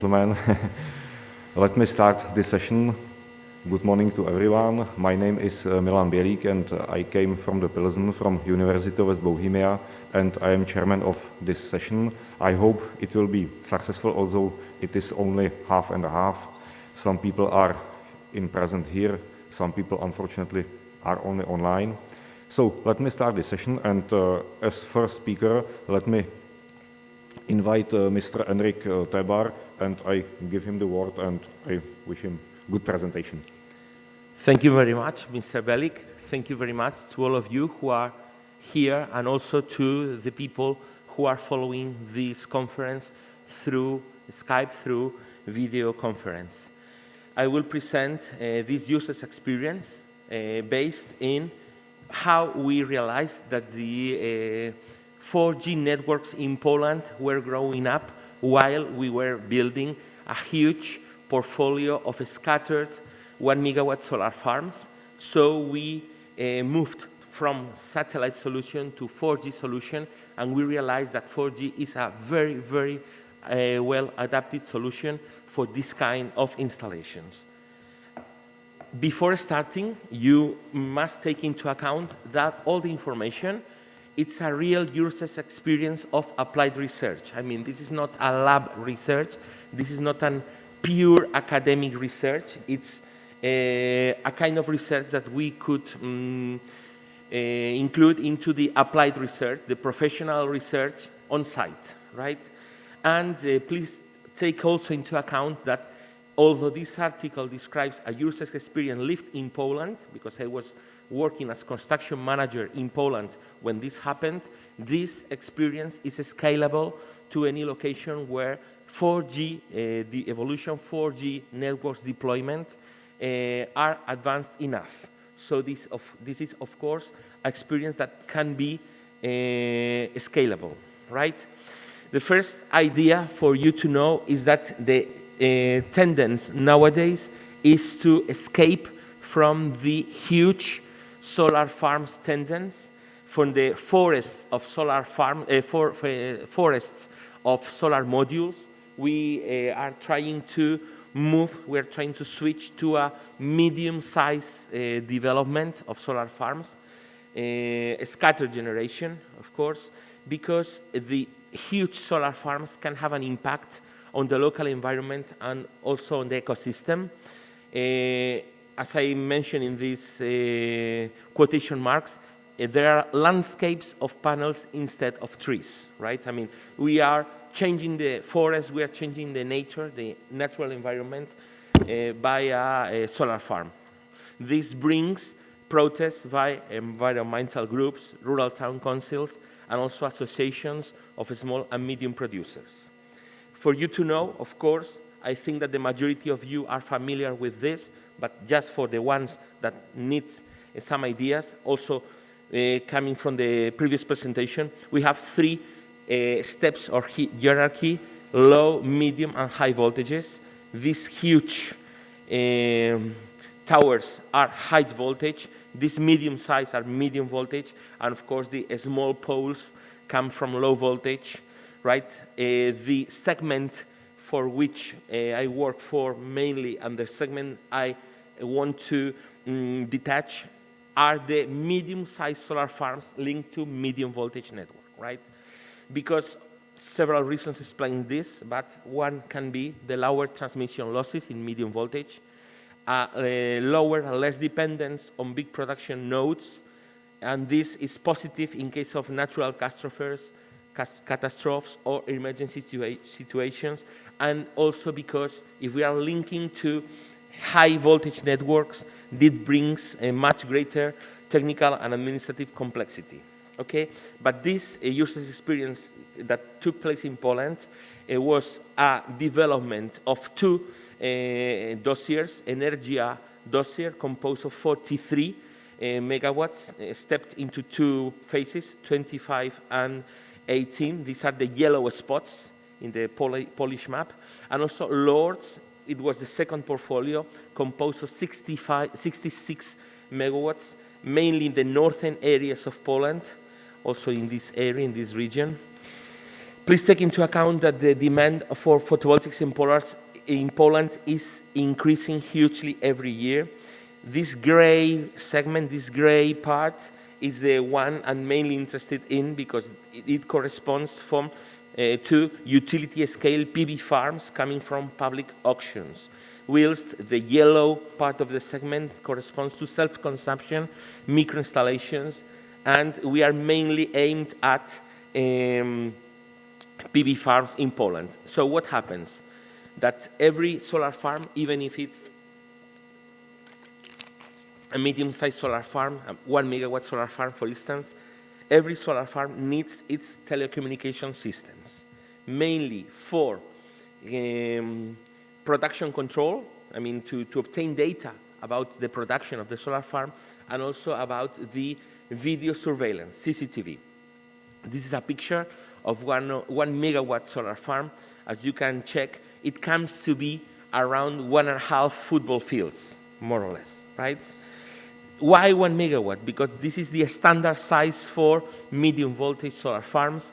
Gentlemen, let me start this session. Good morning to everyone. My name is Milan Bielik and I came from the Pilsen from University of West Bohemia and I am chairman of this session. I hope it will be successful, although it is only half and a half. Some people are in present here, some people unfortunately are only online. So let me start this session and as first speaker, let me invite Mr. Enrik Tebar, and I give him the word and I wish him good presentation. Thank you very much, Mr. Belik. Thank you very much to all of you who are here and also to the people who are following this conference through Skype, through video conference. I will present this user's experience based in how we realized that the 4G networks in Poland were growing up while we were building a huge portfolio of scattered 1 megawatt solar farms. So we moved from satellite solution to 4G solution, and we realized that 4G is a very, very well adapted solution for this kind of installations. Before starting, you must take into account that all the information, it's a real user's experience of applied research. I mean, this is not a lab research. This is not a pure academic research. It's a kind of research that we could include into the applied research, the professional research on site, right? And please take also into account that although this article describes a user's experience lived in Poland, because I was working as construction manager in Poland when this happened, this experience is scalable to any location where 4G, the evolution 4G networks deployment are advanced enough. So this is, of course, experience that can be scalable, right? The first idea for you to know is that the tendency nowadays is to escape from the huge solar farms tendency, from the forests of solar forests of solar modules. We are trying to move, we're trying to switch to a medium-sized development of solar farms, scattered generation, of course, because the huge solar farms can have an impact on the local environment and also on the ecosystem. As I mentioned in these quotation marks, there are landscapes of panels instead of trees, right? I mean, we are changing the forest, we are changing the nature, the natural environment by a solar farm. This brings protests by environmental groups, rural town councils, and also associations of small and medium producers. For you to know, of course, I think that the majority of you are familiar with this, but just for the ones that need some ideas, also coming from the previous presentation, we have three steps or hierarchy: low, medium, and high voltages. These huge towers are high voltage, these medium size are medium voltage, and of course the small poles come from low voltage, right? The segment for which I work for mainly, and the segment I want to detach, are the medium-sized solar farms linked to medium voltage network, right? Because several reasons explain this, but one can be the lower transmission losses in medium voltage, lower, less dependence on big production nodes, and this is positive in case of natural catastrophes or emergency situations, and also because if we are linking to high voltage networks, this brings a much greater technical and administrative complexity. Okay, but this user's experience that took place in Poland was a development of two dossiers, Energia dossier composed of 43 megawatts, stepped into two phases, 25 and 18. These are the yellow spots in the Polish map. And also Lords, it was the second portfolio composed of 66 megawatts, mainly in the northern areas of Poland, also in this area, in this region. Please take into account that the demand for photovoltaics in Poland is increasing hugely every year. This gray segment, this gray part, is the one I'm mainly interested in because it corresponds to utility-scale PV farms coming from public auctions, whilst the yellow part of the segment corresponds to self-consumption, micro-installations, and we are mainly aimed at PV farms in Poland. So what happens? That every solar farm, even if it's a medium-sized solar farm, a 1 megawatt solar farm, for instance, every solar farm needs its telecommunication systems, mainly for production control, I mean, to obtain data about the production of the solar farm, and also about the video surveillance, CCTV. This is a picture of 1 megawatt solar farm. As you can check, it comes to be around 1.5 football fields, more or less, right? Why 1 megawatt? Because this is the standard size for medium voltage solar farms.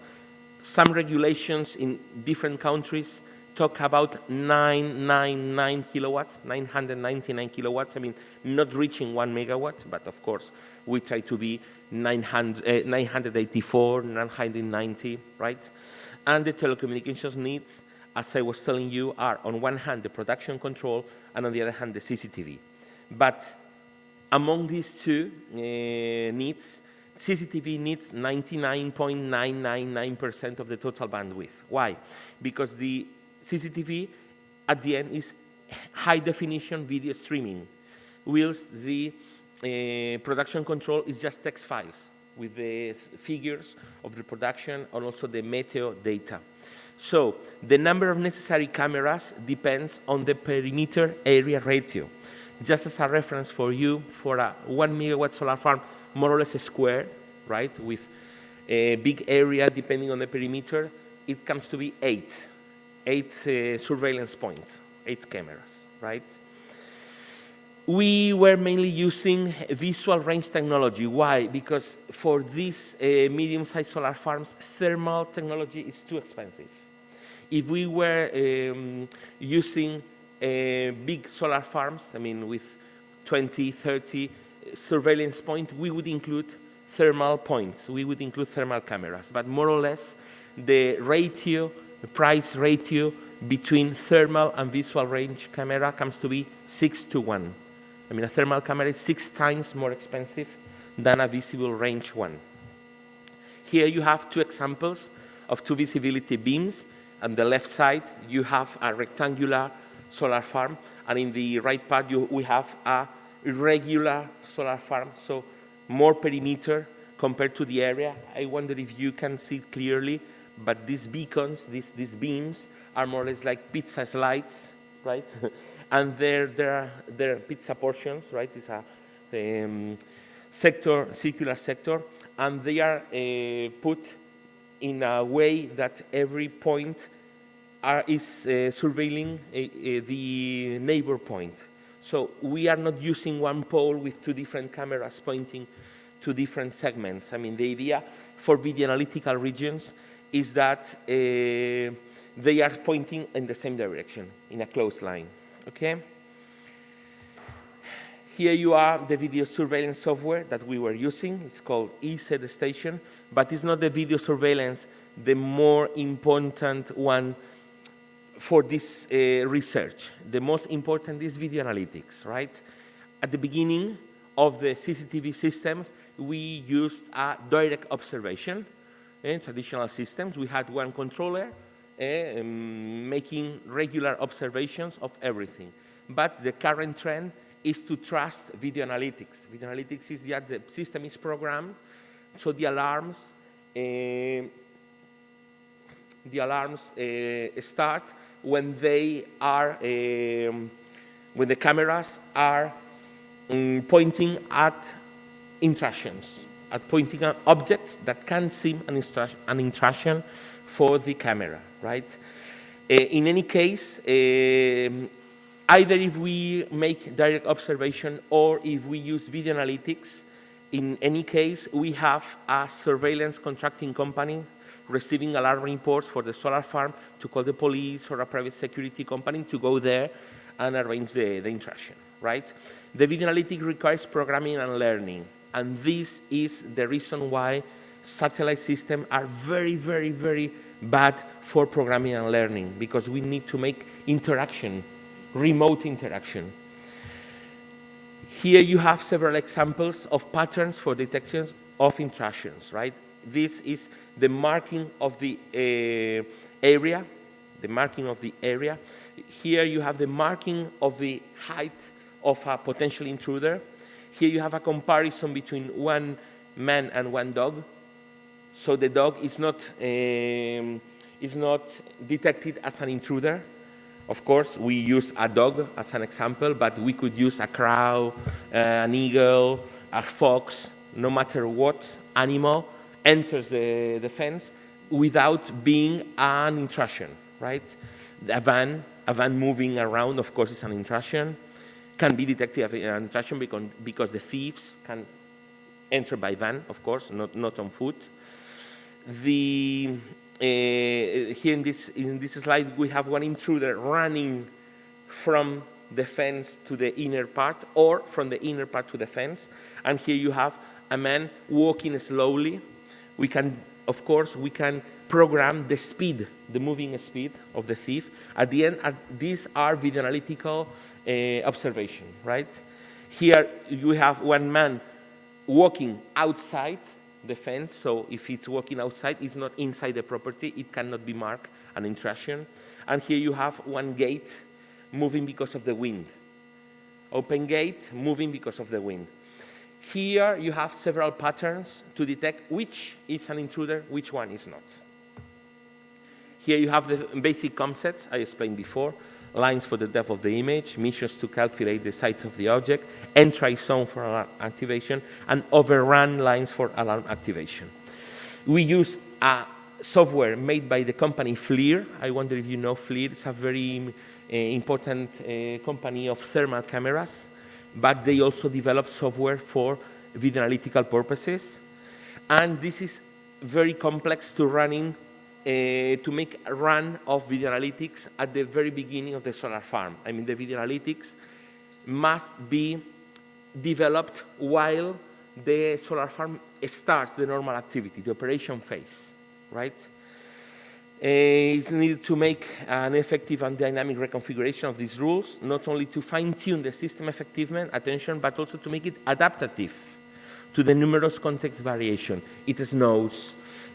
Some regulations in different countries talk about 999 kilowatts, 999 kilowatts. I mean, not reaching 1 megawatt, but of course, we try to be 984, 990, right? And the telecommunications needs, as I was telling you, are on one hand the production control, and on the other hand the CCTV. But among these two needs, CCTV needs 99.999% of the total bandwidth. Why? Because the CCTV at the end is high definition video streaming, whilst the production control is just text files with the figures of the production and also the meteo data. So the number of necessary cameras depends on the perimeter area ratio. Just as a reference for you, for a 1 megawatt solar farm, more or less a square, right, with a big area depending on the perimeter, it comes to be eight surveillance points, 8 cameras, right? We were mainly using visual range technology. Why? Because for these medium-sized solar farms, thermal technology is too expensive. If we were using big solar farms, I mean with 20, 30 surveillance points, we would include thermal points, we would include thermal cameras. But more or less, the ratio, the price ratio between thermal and visual range camera comes to be 6:1. I mean, a thermal camera is 6 times more expensive than a visible range one. Here you have 2 examples of 2 visibility beams. On the left side, you have a rectangular solar farm, and in the right part, we have a irregular solar farm, so more perimeter compared to the area. I wonder if you can see it clearly, but these beacons, these beams, are more or less like pizza slides, right? And they're pizza portions, right? It's a circular sector, and they are put in a way that every point is surveilling the neighbor point. So we are not using one pole with 2 different cameras pointing to different segments. I mean, the idea for video analytical regions is that they are pointing in the same direction, in a closed line, okay? Here you are the video surveillance software that we were using. It's called EZ Station, but it's not the video surveillance, the more important one for this research. The most important is video analytics, right? At the beginning of the CCTV systems, we used a direct observation. In traditional systems, we had one controller making regular observations of everything. But the current trend is to trust video analytics. Video analytics is that the system is programmed, so the alarms start when they are when the cameras are pointing at intrusions, pointing at objects that can seem an intrusion for the camera, right? In any case, either if we make direct observation or if we use video analytics, in any case, we have a surveillance contracting company receiving alarm reports for the solar farm to call the police or a private security company to go there and arrange the intrusion, right? The video analytic requires programming and learning, and this is the reason why satellite systems are very, very, very bad for programming and learning, because we need to make interaction, remote interaction. Here you have several examples of patterns for detection of intrusions, right? This is the marking of the area, Here you have the marking of the height of a potential intruder. Here you have a comparison between one man and one dog. So the dog is not detected as an intruder. Of course, we use a dog as an example, but we could use a crow, an eagle, a fox, no matter what animal enters the fence without being an intrusion, right? A van moving around, of course, is an intrusion. Can be detected as an intrusion because the thieves can enter by van, of course, not on foot. Here in this slide, we have one intruder running from the fence to the inner part, or from the inner part to the fence. And here you have a man walking slowly. Of course, we can program the speed, the moving speed of the thief. At the end, these are video analytical observation, right? Here you have one man walking outside the fence, so if it's walking outside, it's not inside the property, it cannot be marked an intrusion. And here you have one gate moving because of the wind. Open gate, moving because of the wind. Here you have several patterns to detect which is an intruder, which one is not. Here you have the basic concepts I explained before: lines for the depth of the image, measures to calculate the size of the object, entry zone for alarm activation, and overrun lines for alarm activation. We use a software made by the company FLIR. I wonder if you know FLIR. It's a very important company of thermal cameras, but they also develop software for video analytical purposes. And this is very complex to make a run of video analytics at the very beginning of the solar farm. I mean, the video analytics must be developed while the solar farm starts the normal activity, the operation phase, right? It's needed to make an effective and dynamic reconfiguration of these rules, not only to fine-tune the system effectiveness, attention, but also to make it adaptive to the numerous context variation. It snows,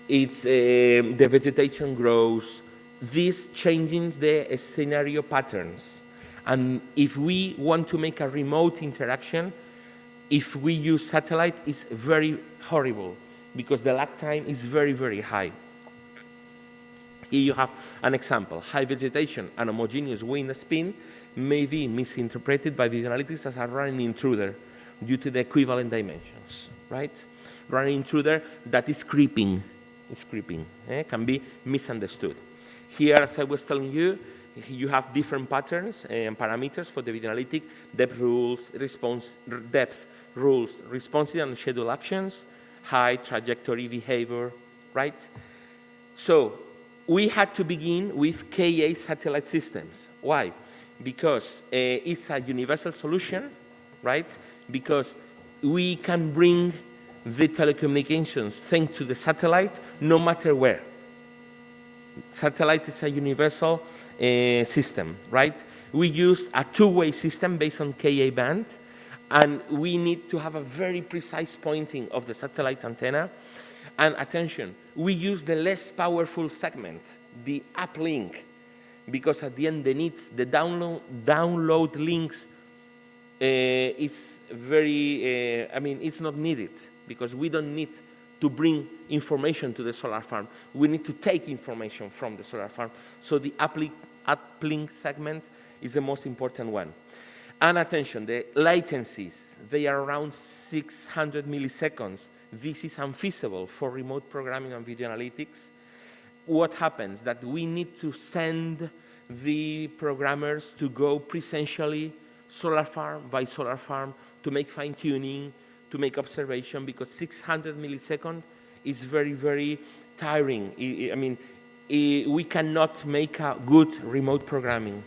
the vegetation grows. This changes the scenario patterns. And if we want to make a remote interaction, if we use satellite, it's very horrible because the lag time is very, very high. Here you have an example. High vegetation and homogeneous wind spin may be misinterpreted by video analytics as a running intruder due to the equivalent dimensions, right? Running intruder that is creeping. It's creeping, can be misunderstood. Here, as I was telling you, you have different patterns and parameters for the video analytic: depth rules, responsive and schedule actions, height, trajectory, behavior, right? So we had to begin with KA satellite systems. Why? Because it's a universal solution, right? Because we can bring the telecommunications thanks to the satellite no matter where. Satellite is a universal system, right? We use a two-way system based on Ka band, and we need to have a very precise pointing of the satellite antenna. And attention, we use the less powerful segment, the uplink, because at the end the needs, the download links is very, it's not needed, because we don't need to bring information to the solar farm. We need to take information from the solar farm. So the uplink segment is the most important one. And attention, the latencies, they are around 600 milliseconds. This is unfeasible for remote programming and video analytics. What happens? That we need to send the programmers to go presentially, solar farm by solar farm, to make fine-tuning, to make observation, because 600 milliseconds is very, very tiring. I mean, we cannot make a good remote programming.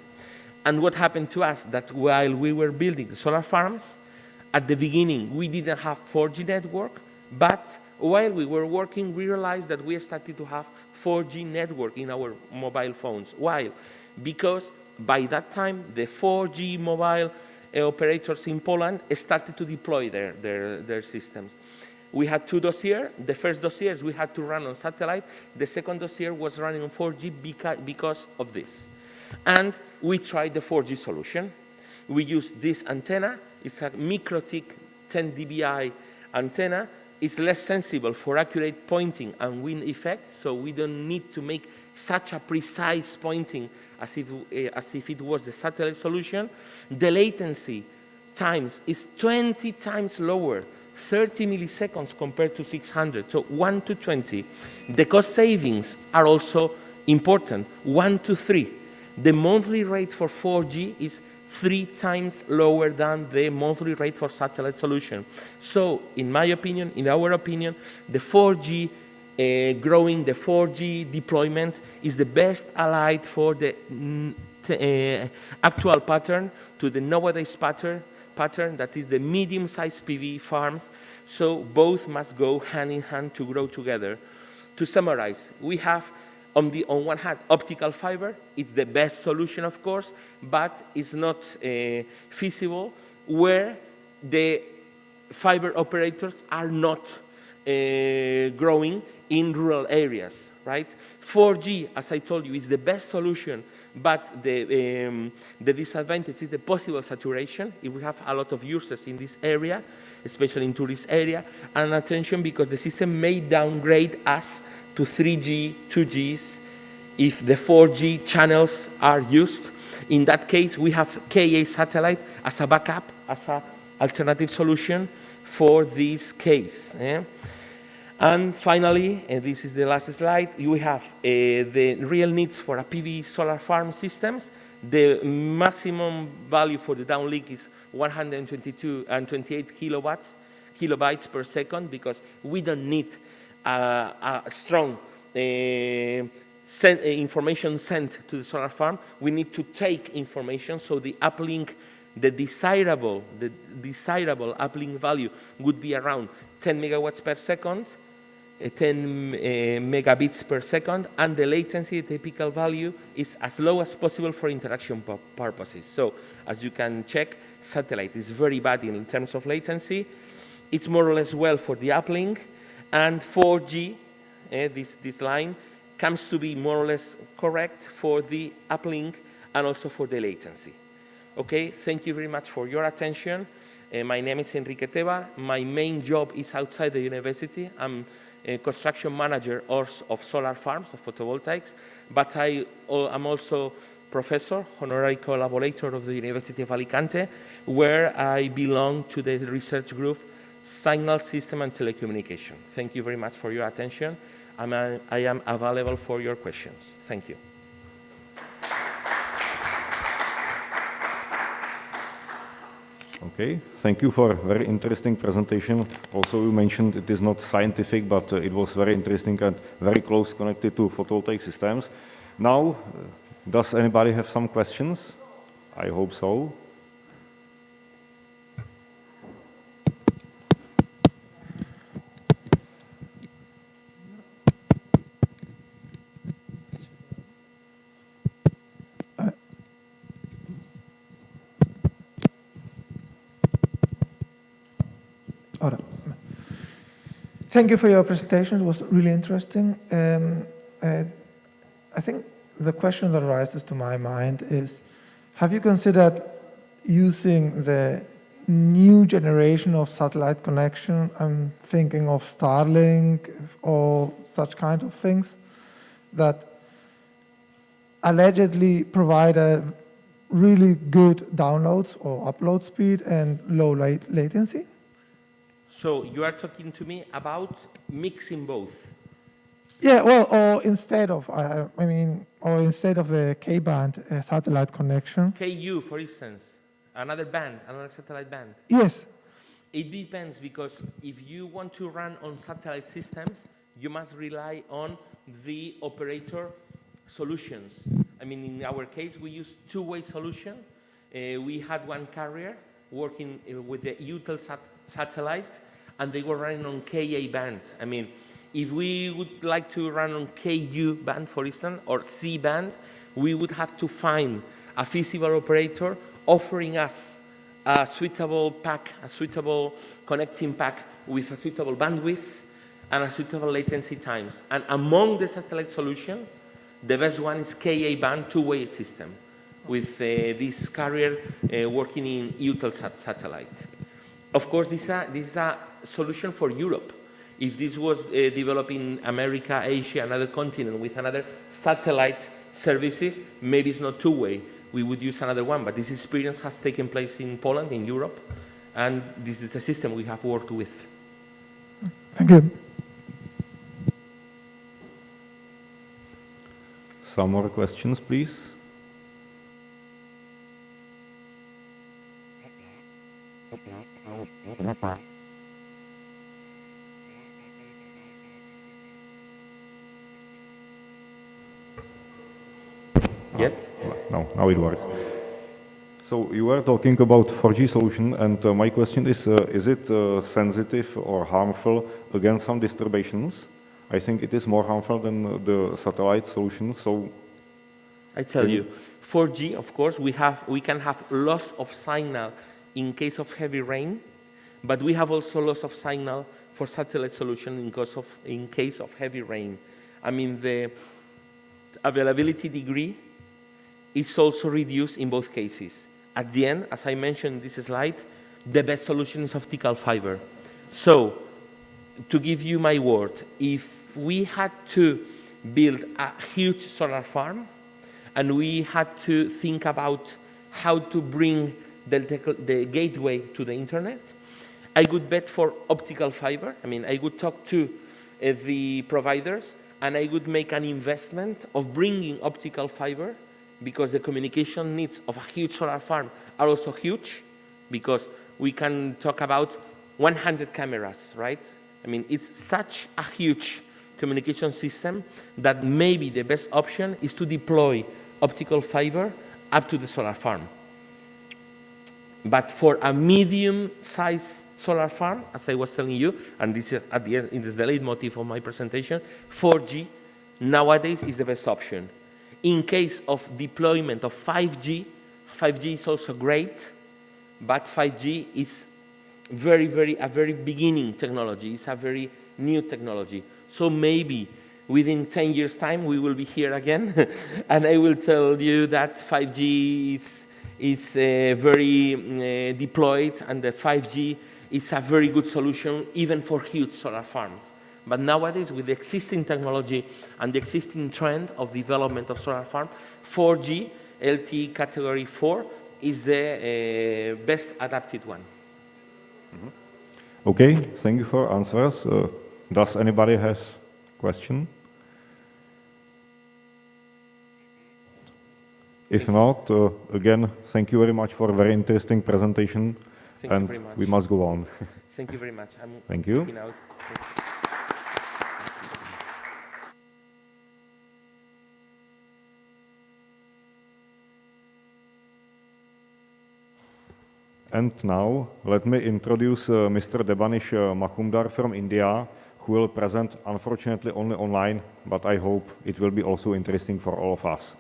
And what happened to us, that while we were building the solar farms, at the beginning we didn't have 4G network, but while we were working, we realized that we started to have 4G network in our mobile phones. Why? Because by that time, the 4G mobile operators in Poland started to deploy their systems. We had two dossiers. The first dossiers we had to run on satellite. The second dossier was running on 4G because of this. And we tried the 4G solution. We used this antenna. It's a MikroTik 10 dBi antenna. It's less sensible for accurate pointing and wind effects, so we don't need to make such a precise pointing as if it was the satellite solution. The latency times is 20 times lower, 30 milliseconds compared to 600, so 1 to 20. The cost savings are also important, 1 to 3. The monthly rate for 4G is 3 times lower than the monthly rate for satellite solution. So, in my opinion, in our opinion, the 4G growing, the 4G deployment is the best allied for the actual pattern to the nowadays pattern that is the medium-sized PV farms. So both must go hand in hand to grow together. To summarize, we have on one hand, optical fiber. It's the best solution, of course, but it's not feasible where the fiber operators are not growing in rural areas, right? 4G, as I told you, is the best solution, but the disadvantage is the possible saturation if we have a lot of users in this area, especially in tourist area, and attention because the system may downgrade us to 3G, 2Gs, if the 4G channels are used. In that case, we have Ka satellite as a backup, as an alternative solution for this case. And finally, and this is the last slide, we have the real needs for a PV solar farm systems. The maximum value for the downlink is 122 and 28 kilobytes per second, because we don't need a strong information sent to the solar farm. We need to take information, so the uplink, the desirable uplink value would be around 10 megawatts per second, 10 megabits per second, and the latency, the typical value, is as low as possible for interaction purposes. So, as you can check, satellite is very bad in terms of latency. It's more or less well for the uplink, and 4G, this line, comes to be more or less correct for the uplink and also for the latency. Okay, thank you very much for your attention. My name is Enrique Teba. My main job is outside the university. I'm a construction manager of solar farms, of photovoltaics, but I'm also professor, honorary collaborator of the University of Alicante, where I belong to the research group Signal System and Telecommunication. Thank you very much for your attention. I am available for your questions. Thank you. Okay, thank you for a very interesting presentation. Also, you mentioned it is not scientific, but it was very interesting and very close connected to photovoltaic systems. Now, does anybody have some questions? I hope so. Thank you for your presentation. It was really interesting. I think the question that arises to my mind is, have you considered using the new generation of satellite connection? I'm thinking of Starlink or such kind of things that allegedly provide a really good downloads or upload speed and low latency. So you are talking to me about mixing both? Yeah, well, or instead of, or instead of the K-band satellite connection. KU, for instance, another band, another satellite band. Yes. It depends, because if you want to run on satellite systems, you must rely on the operator solutions. I mean, in our case, we use two-way solution. We had one carrier working with the Eutelsat satellite, and they were running on Ka band. I mean, if we would like to run on Ku band, for instance, or C band, we would have to find a feasible operator offering us a suitable pack, a suitable connecting pack with a suitable bandwidth and a suitable latency times. And among the satellite solution, the best one is Ka band two-way system with this carrier working in Eutelsat satellite. Of course, this is a solution for Europe. If this was developed in America, Asia, another continent with another satellite services, maybe it's not two-way. We would use another one, but this experience has taken place in Poland, in Europe, and this is the system we have worked with. Thank you. Some more questions, please. Yes? No, now it works. So you were talking about 4G solution, and my question is it sensitive or harmful against some disturbations? I think it is more harmful than the satellite solution. So I tell you, 4G, of course, we can have loss of signal in case of heavy rain, but we have also loss of signal for satellite solution in case of heavy rain. I mean, the availability degree is also reduced in both cases. At the end, as I mentioned in this slide, the best solution is optical fiber. So, to give you my word, if we had to build a huge solar farm and we had to think about how to bring the gateway to the internet, I would bet for optical fiber. I mean, I would talk to the providers and I would make an investment of bringing optical fiber, because the communication needs of a huge solar farm are also huge, because we can talk about 100 cameras, right? I mean, it's such a huge communication system that maybe the best option is to deploy optical fiber up to the solar farm. But for a medium-sized solar farm, as I was telling you, and this is at the end, it is the leitmotif of my presentation, 4G nowadays is the best option. In case of deployment of 5G, 5G is also great, but 5G is a very beginning technology. It's a very new technology. So maybe within 10 years' time, we will be here again, and I will tell you that 5G is very deployed, and the 5G is a very good solution even for huge solar farms. But nowadays, with the existing technology and the existing trend of development of solar farm, 4G, LTE category 4, is the best adapted one. Mm-hmm. Okay, thank you for answers. Does anybody has question? If not, again, thank you very much for a very interesting presentation. Thank you very much. We must go on. Thank you very much. Thank you. Out. And now, let me introduce Mr. Debasish mahmdar from India, who will present, unfortunately, only online, but I hope it will be also interesting for all of us.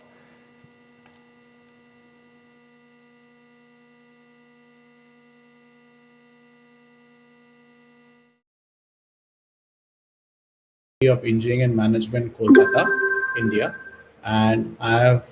Of Engineering and Management, Kolkata, India, and I have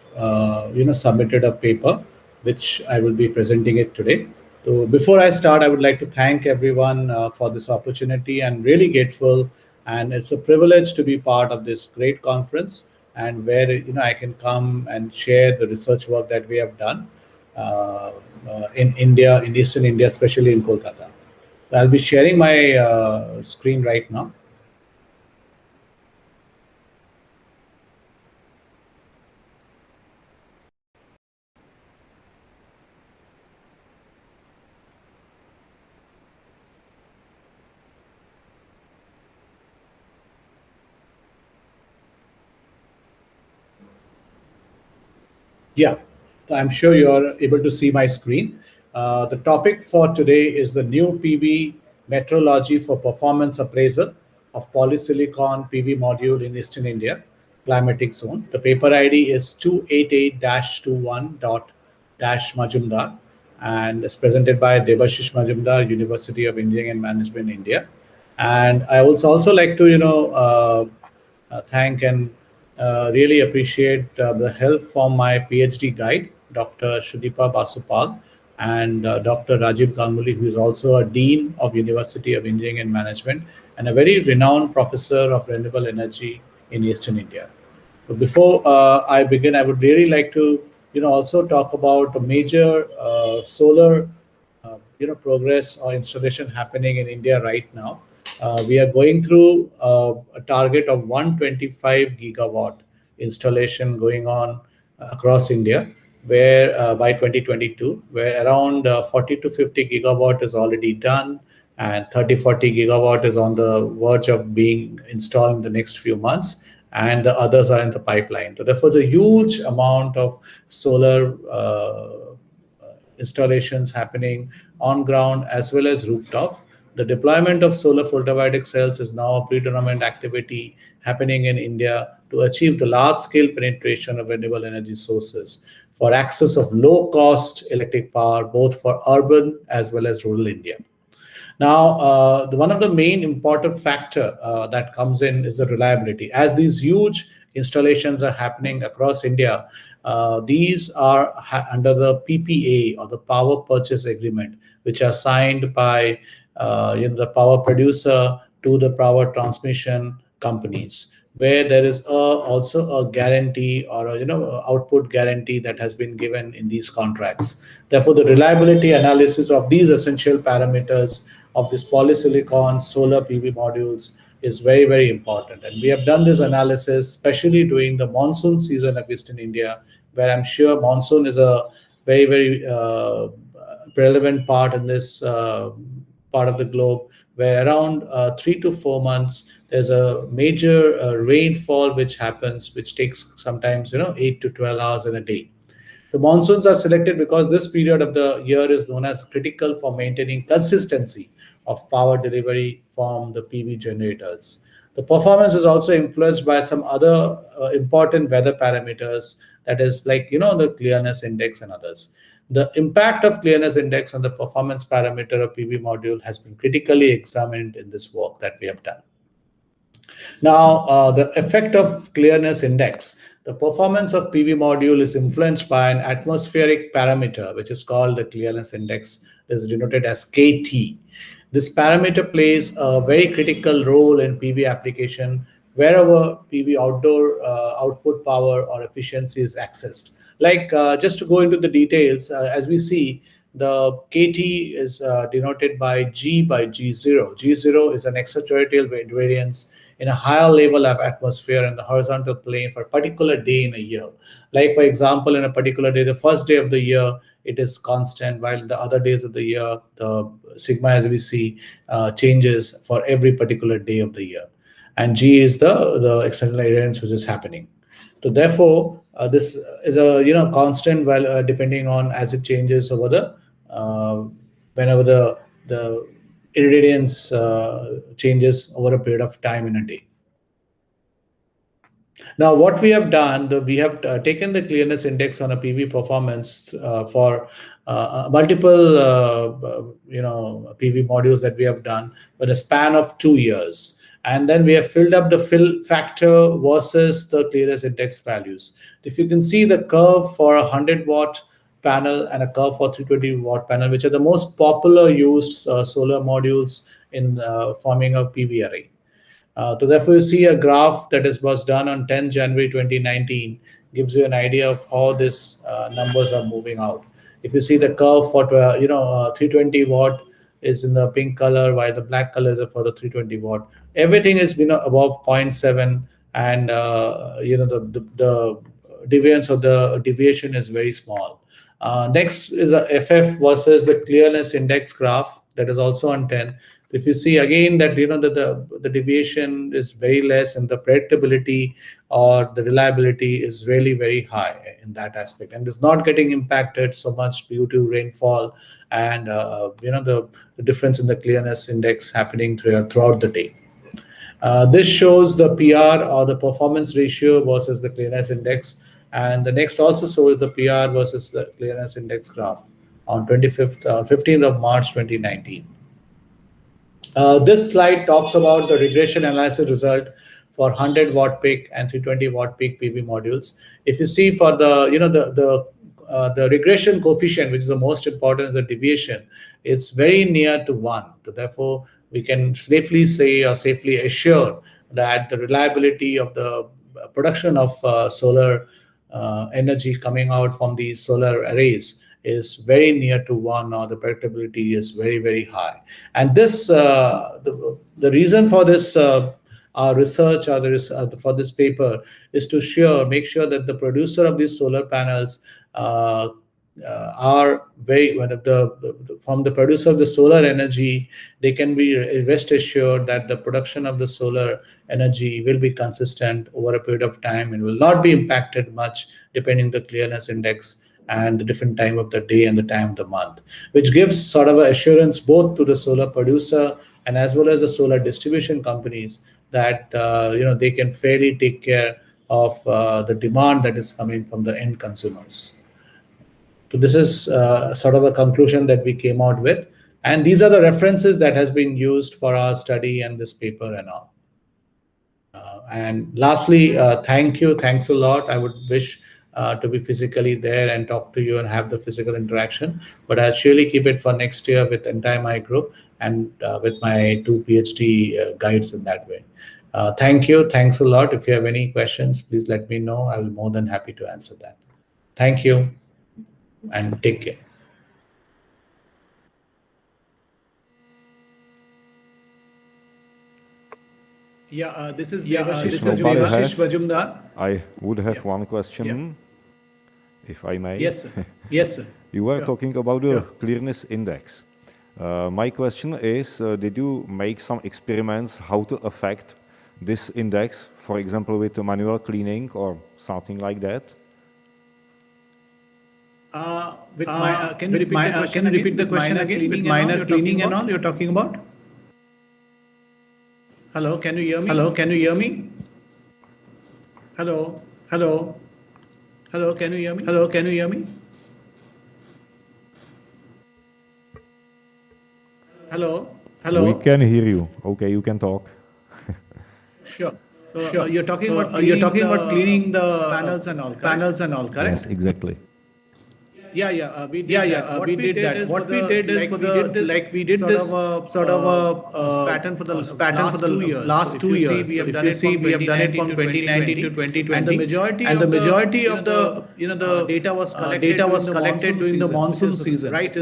submitted a paper which I will be presenting it today. So before I start, I would like to thank everyone for this opportunity. I'm really grateful, and it's a privilege to be part of this great conference, and where I can come and share the research work that we have done in India, in Eastern India, especially in Kolkata. So I'll be sharing my screen right now. Yeah, I'm sure you're able to see my screen. The topic for today is the new PV metrology for performance appraisal of polysilicon PV module in Eastern India, climatic zone. The paper ID is 288-21.-Majumdar and is presented by Debasish Majumdar, University of Engineering and Management, India. And I would also like to, thank and really appreciate the help from my PhD guide, Dr. Shudipa Basupal, and Dr. Rajiv Ganguly, who is also a Dean of University of Engineering and Management and a very renowned professor of renewable energy in Eastern India. But before I begin, I would really like to, also talk about a major solar, progress or installation happening in India right now. We are going through a target of 125 gigawatt installation going on across India, where by 2022, where around 40 to 50 gigawatt is already done, and 30-40 gigawatt is on the verge of being installed in the next few months, and the others are in the pipeline. So therefore, the huge amount of solar installations happening on ground as well as rooftop. The deployment of solar photovoltaic cells is now a predominant activity happening in India to achieve the large scale penetration of renewable energy sources for access of low cost electric power both for urban as well as rural India. Now, one of the main important factor that comes in is the reliability. As these huge installations are happening across India, these are under the PPA or the power purchase agreement, which are signed by the power producer to the power transmission companies, where there is also a guarantee or a output guarantee that has been given in these contracts. Therefore, the reliability analysis of these essential parameters of this polysilicon solar PV modules is very, very important. And we have done this analysis, especially during the monsoon season of Eastern India, where I'm sure monsoon is a very, very relevant part in this part of the globe, where around 3 to 4 months there's a major rainfall which happens, which takes sometimes 8 to 12 hours in a day. The monsoons are selected because this period of the year is known as critical for maintaining consistency of power delivery from the PV generators. The performance is also influenced by some other important weather parameters, that is like the clearness index and others. The impact of clearness index on the performance parameter of PV module has been critically examined in this work that we have done. Now, the effect of clearness index. The performance of PV module is influenced by an atmospheric parameter, which is called the clearness index, that is denoted as KT. This parameter plays a very critical role in PV application wherever PV outdoor output power or efficiency is accessed. Like just to go into the details, as we see, the KT is denoted by G by G0. G0 is an extraterrestrial variance in a higher level of atmosphere in the horizontal plane for a particular day in a year. Like, for example, in a particular day, the first day of the year, it is constant, while the other days of the year, the sigma, as we see, changes for every particular day of the year. And G is the external variance which is happening. So therefore, this is a constant, well, depending on as it changes over the whenever the irradiance changes over a period of time in a day. Now, what we have done, we have taken the clearness index on a PV performance for multiple PV modules that we have done with a span of 2 years. And then we have filled up the fill factor versus the clearness index values. If you can see the curve for a 100-watt panel and a curve for 320-watt panel, which are the most popular used solar modules in forming a PV array. So therefore, you see a graph that was done on 10 January 2019, gives you an idea of how these numbers are moving out. If you see the curve for 320 watt is in the pink color, while the black color is for the 320 watt. Everything is above 0.7, and the deviance of the deviation is very small. Next is a FF versus the clearness index graph that is also on 10. If you see again that the deviation is very less, and the predictability or the reliability is really very high in that aspect, and is not getting impacted so much due to rainfall and the difference in the clearness index happening throughout the day. This shows the PR, or the performance ratio, versus the clearness index, and the next also shows the PR versus the clearness index graph on 15th of March 2019. This slide talks about the regression analysis result for 100 watt peak and 320 watt peak PV modules. If you see for the regression coefficient, which is the most important, is the deviation. It's very near to 1. So therefore, we can safely say, or safely assure, that the reliability of the production of solar energy coming out from these solar arrays is very near to 1, or the predictability is very, very high. And this the reason for this research, or for this paper, is to make sure that the producer of these solar panels are very, from the producer of the solar energy, they can be rest assured that the production of the solar energy will be consistent over a period of time and will not be impacted much depending the clearness index and the different time of the day and the time of the month, which gives sort of assurance both to the solar producer and as well as the solar distribution companies that they can fairly take care of the demand that is coming from the end consumers. So this is sort of a conclusion that we came out with, and these are the references that has been used for our study and this paper and all. And lastly, thanks a lot. I would wish to be physically there and talk to you and have the physical interaction, but I'll surely keep it for next year with entire my group and with my 2 PhD guides in that way. Thank you. Thanks a lot. If you have any questions, please let me know. I'll be more than happy to answer that. Thank you and take care. This is Debasish Majumdar. I would have one question, if I may. Yes, sir. Yes, sir. You were talking about the clearness index. My question is, did you make some experiments how to affect this index, for example, with manual cleaning or something like that? Can you repeat the question again? With minor cleaning and all you're talking about? Hello, can you hear me? Hello, can you hear me? Hello, hello, hello, can you hear me? Hello, can you hear me? Hello, hello. We can hear you. Okay, you can talk. Sure. You're talking about cleaning the panels and all. Correct? Yes, exactly. We did that. What we did is we did this sort of a pattern for the last 2 years. We have done it from 2019 to 2020, and the majority of the data was collected during the monsoon season. Right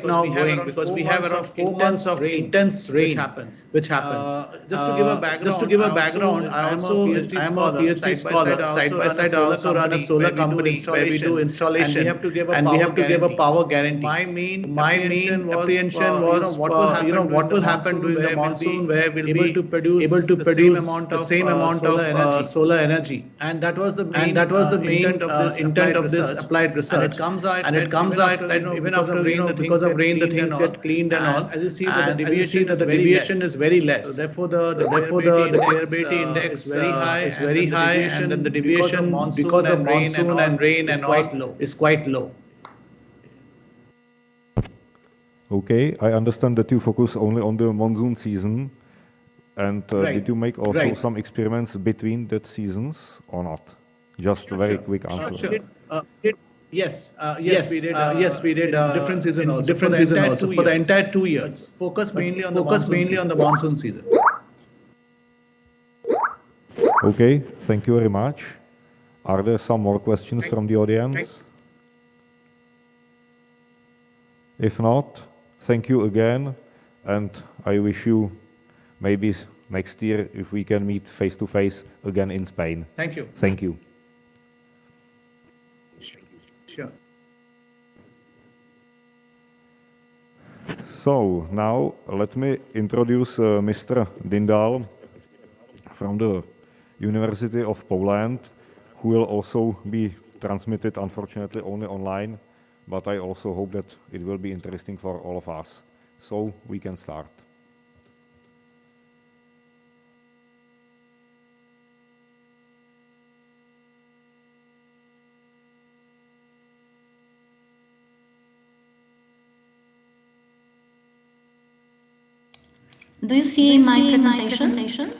now going because we have around 4 months of intense rain which happens. Just to give a background, I am a PhD scholar. Side by side, I also run a solar company where we do installation. And we have to give a power guarantee. My main apprehension was what will happen during the monsoon, where we'll be able to produce the same amount of solar energy. And that was the main intent of this applied research. And it comes out that even after rain, because of rain, the things get cleaned and all. As you see, the deviation is very less. So therefore, the clearability index is very high, and then the deviation because of monsoon and rain and all is quite low. Okay, I understand that you focus only on the monsoon season. And did you make also some experiments between that seasons or not? Just a very quick answer. Yes, we did. Different season also. For the entire 2 years. Focus mainly on the monsoon season. Okay, thank you very much. Are there some more questions from the audience? If not, thank you again, and I wish you maybe next year if we can meet face to face again in Spain. Thank you. Thank you. Sure. So now let me introduce Mr. Dindal from the University of Poland, who will also be transmitted, unfortunately, only online, but I also hope that it will be interesting for all of us. So we can start. Do you see my presentation?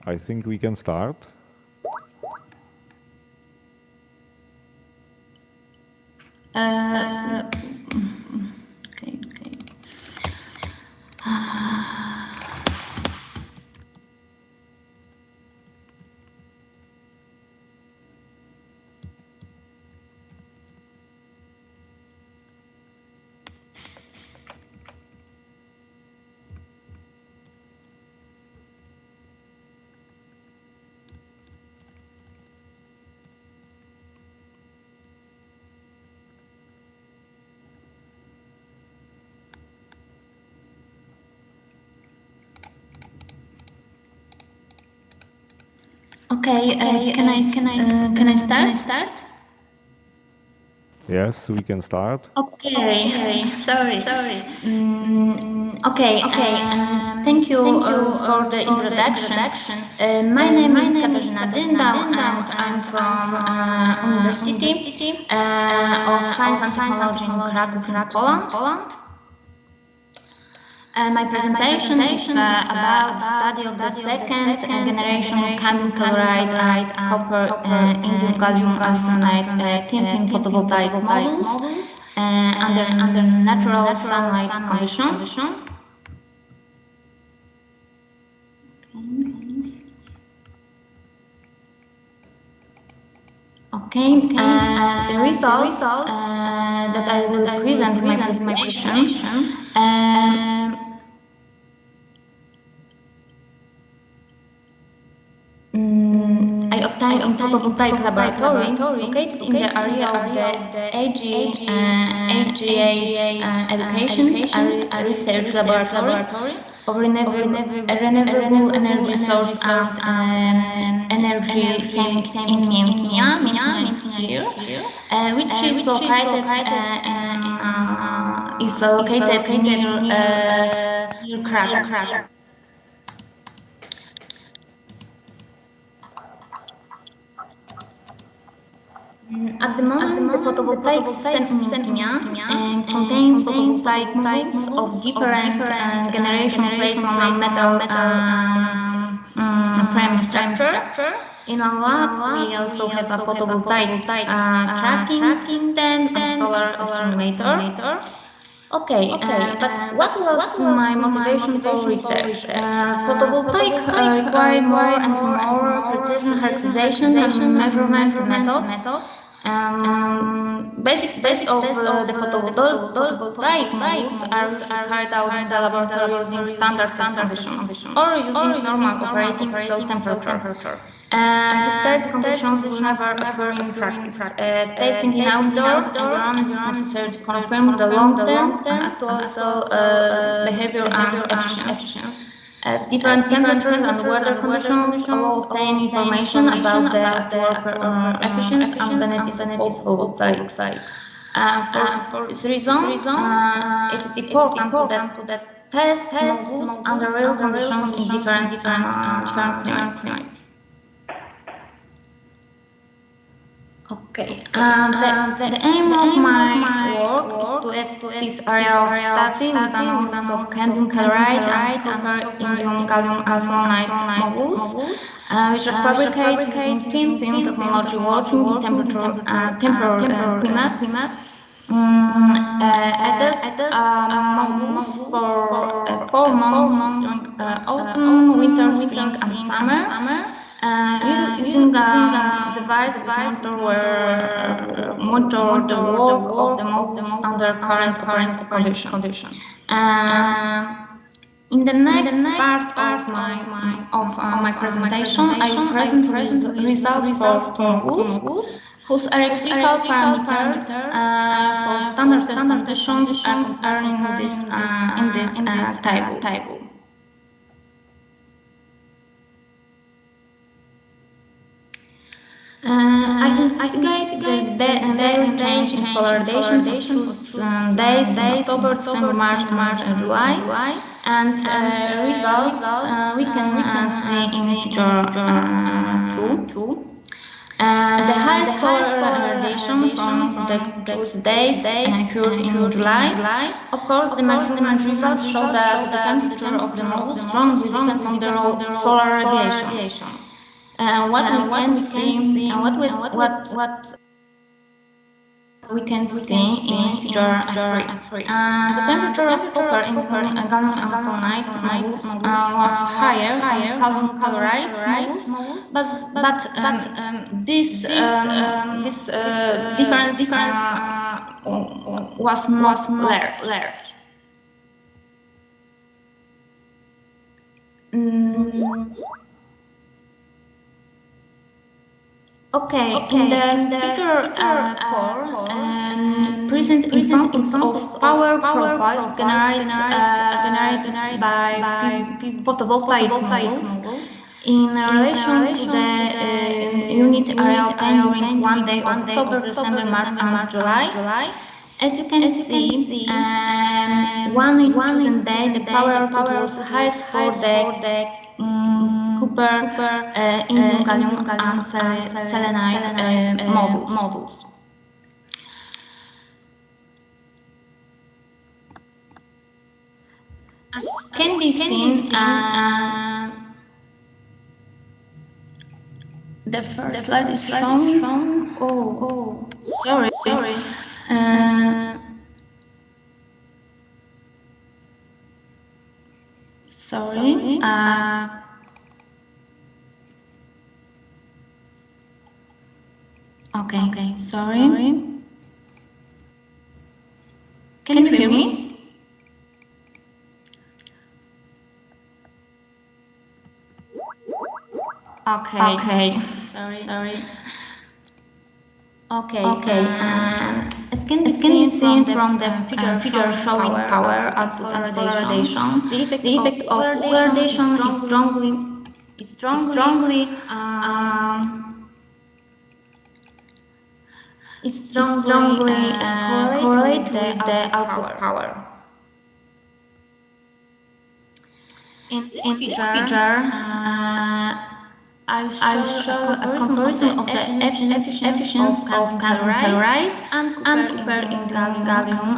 I think we can start. Okay. Okay, can I start? Yes, we can start. Okay, sorry. Okay, thank you for the introduction. My name is Katarzyna Dindal, and I'm from University of Science and Technology in Kraków, Poland. My presentation is about study of the second generation cadmium chloride, copper, indium gallium arsenide thin photovoltaic modules under natural sunlight condition. Okay, the results that I will present in my presentation I obtained in photovoltaic laboratory located in the area of the AGH Education and Research Laboratory of renewable energy source and energy same in Minia is here, which is located near Kraków. At the moment, the photovoltaic system in Linia contains photovoltaic modules of different generation placed on a metal frame structure. In our lab, we also have a photovoltaic tracking system and solar simulator. Okay, but what was my motivation for research? Photovoltaic require more and more precision characterization and measurement methods. Basic of the photovoltaic modules are carried out in the laboratory using standard test conditions or using normal operating cell temperature. These test conditions will never occur in practice. Testing in outdoor environment is necessary to confirm the long-term and actual cell behavior and efficiency. Different temperatures and weather conditions will obtain information about the actual efficiency and benefits of photovoltaics. For this reason, it is important to test modules under real conditions in different climates. Okay, the aim of my work is to add this area of study with analysis of cadmium chloride and copper indium gallium arsenide modules, which are fabricated using thin film technology working in temperate climates. Added modules for 4 months during autumn, winter, spring, and summer. Using a device where monitor the work of the modules under current condition. In the next part of my presentation, I will present results for models whose electrical parameters for standard test conditions are compared in this table. I investigate the daily change in solar radiation for days in October, December, March, and July, and results we can see in figure 2. The highest solar radiation from those days occurs in July. Of course, the measurement results show that the temperature of the model strongly depends on the solar radiation. What we can see in figure 3. The temperature of copper in gallium arsenide models was higher than calcium chloride models, but this difference was not large. Okay, in the figure 4, present examples of power profiles generated by photovoltaic models in relation to the unit area during one day of October, December, March, and July. As you can see, one chosen day, the power output was highest for the copper, indium gallium, and selenide models. As can be seen, the first slide is wrong. Oh, sorry. Sorry. Okay, sorry. Can you hear me? Okay. Sorry. Okay. As can be seen from the figure showing power output and solar radiation, the effect of solar radiation is strongly correlated with the output power. In this figure, I'll show a comparison of the efficiency of calcium chloride and copper in gallium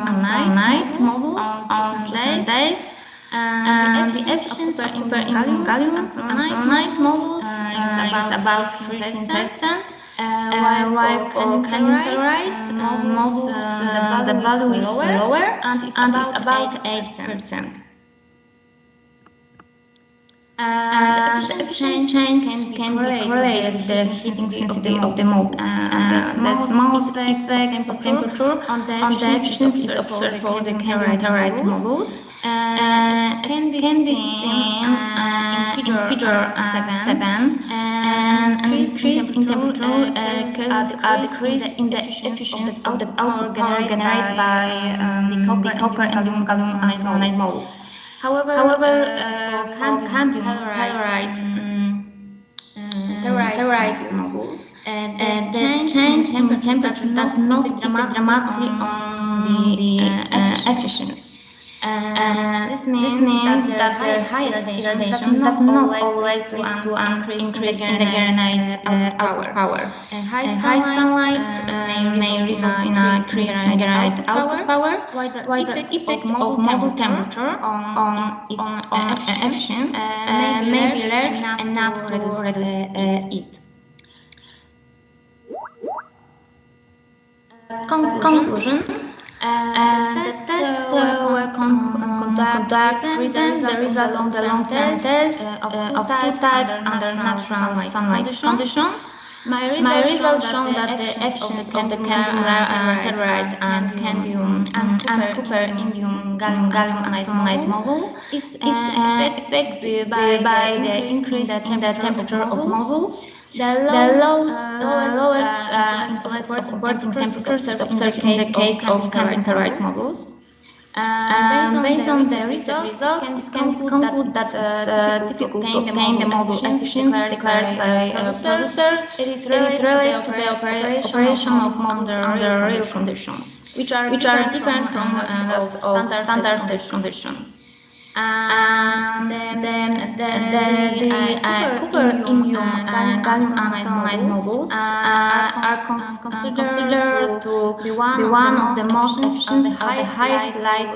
arsenide models on chosen days. And the efficiency of copper in gallium arsenide models is about 13%. While for calcium chloride models the value is lower and is about 8%. The efficiency change can be correlated with the heating of the models. The small effect of temperature on the efficiency is observed for the calcium chloride models. Can be seen in figure 7. An increase in temperature causes a decrease in the efficiency of the power generated by the copper and gallium arsenide models. However, for calcium chloride models, the change in temperature does not impact dramatically on the efficiency. This means that the highest irradiation does not always lead to an increase in the granite output power. High sunlight may result in an increase in granite output power, while the effect of model temperature on efficiency may be large enough to reduce it. Conclusion. The tests were conducted the results on the long-term tests of two types under natural sunlight conditions. My results show that the actions of the telluride and candium and copper indium gallium and arsenide model is affected by the increase in the temperature of modules. The lowest influence of operating temperatures is observed in the case of candium telluride models. Based on the results, we can conclude that it's difficult to obtain the model efficiency declared by a producer. It is related to the operation of models under real conditions, which are different from those of standard test conditions. Then the copper indium gallium and arsenide models are considered to be one of the most efficient of the highest light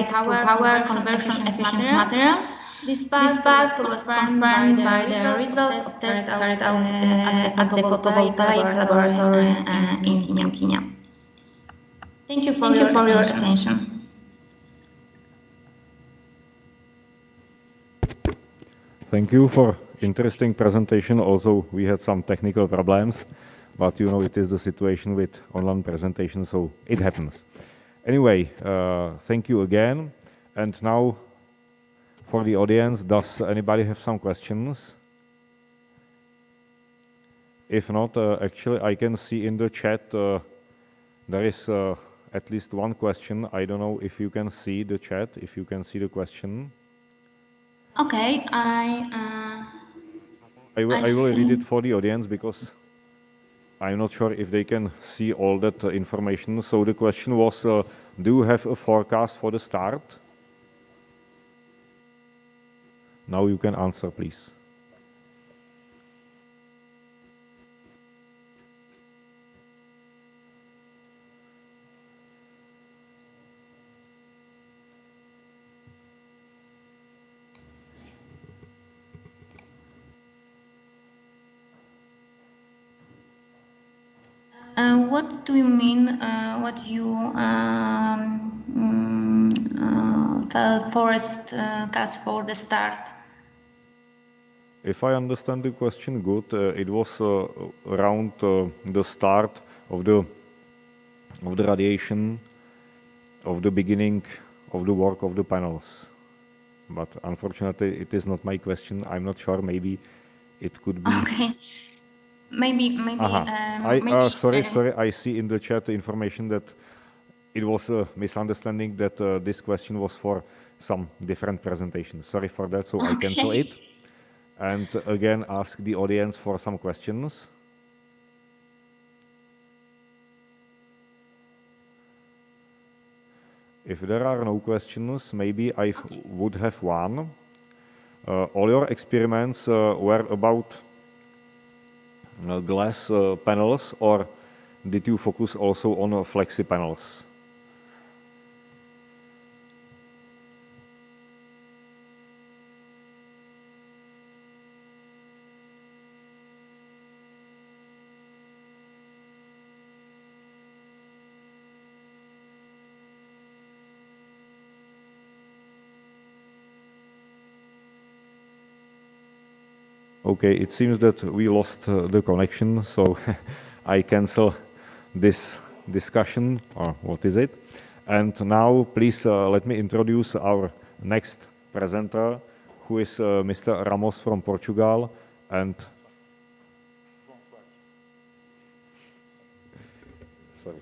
to power conversion efficient materials. This fact was confirmed by the results of tests carried out at the photovoltaic laboratory in Kenya. Thank you for your attention. Thank you for interesting presentation. Also, we had some technical problems, but you know it is the situation with online presentation, so it happens. Anyway, thank you again. And now, for the audience, does anybody have some questions? If not, actually, I can see in the chat there is at least one question. I don't know if you can see the chat, if you can see the question. Okay, I will read it for the audience because I'm not sure if they can see all that information. So the question was, do you have a forecast for the start? Now you can answer, please. What do you mean? What you tell forest gas for the start? If I understand the question good, it was around the start of the radiation, of the beginning of the work of the panels. But unfortunately, it is not my question. I'm not sure. Maybe it could be. Okay. Maybe. Sorry. I see in the chat the information that it was a misunderstanding that this question was for some different presentation. Sorry for that. So I cancel it. And again, ask the audience for some questions. If there are no questions, maybe I would have one. All your experiments were about glass panels, or did you focus also on flexi panels? Okay, it seems that we lost the connection, so I cancel this discussion, or what is it? And now, please let me introduce our next presenter, who is Mr. Ramos from Portugal, and sorry.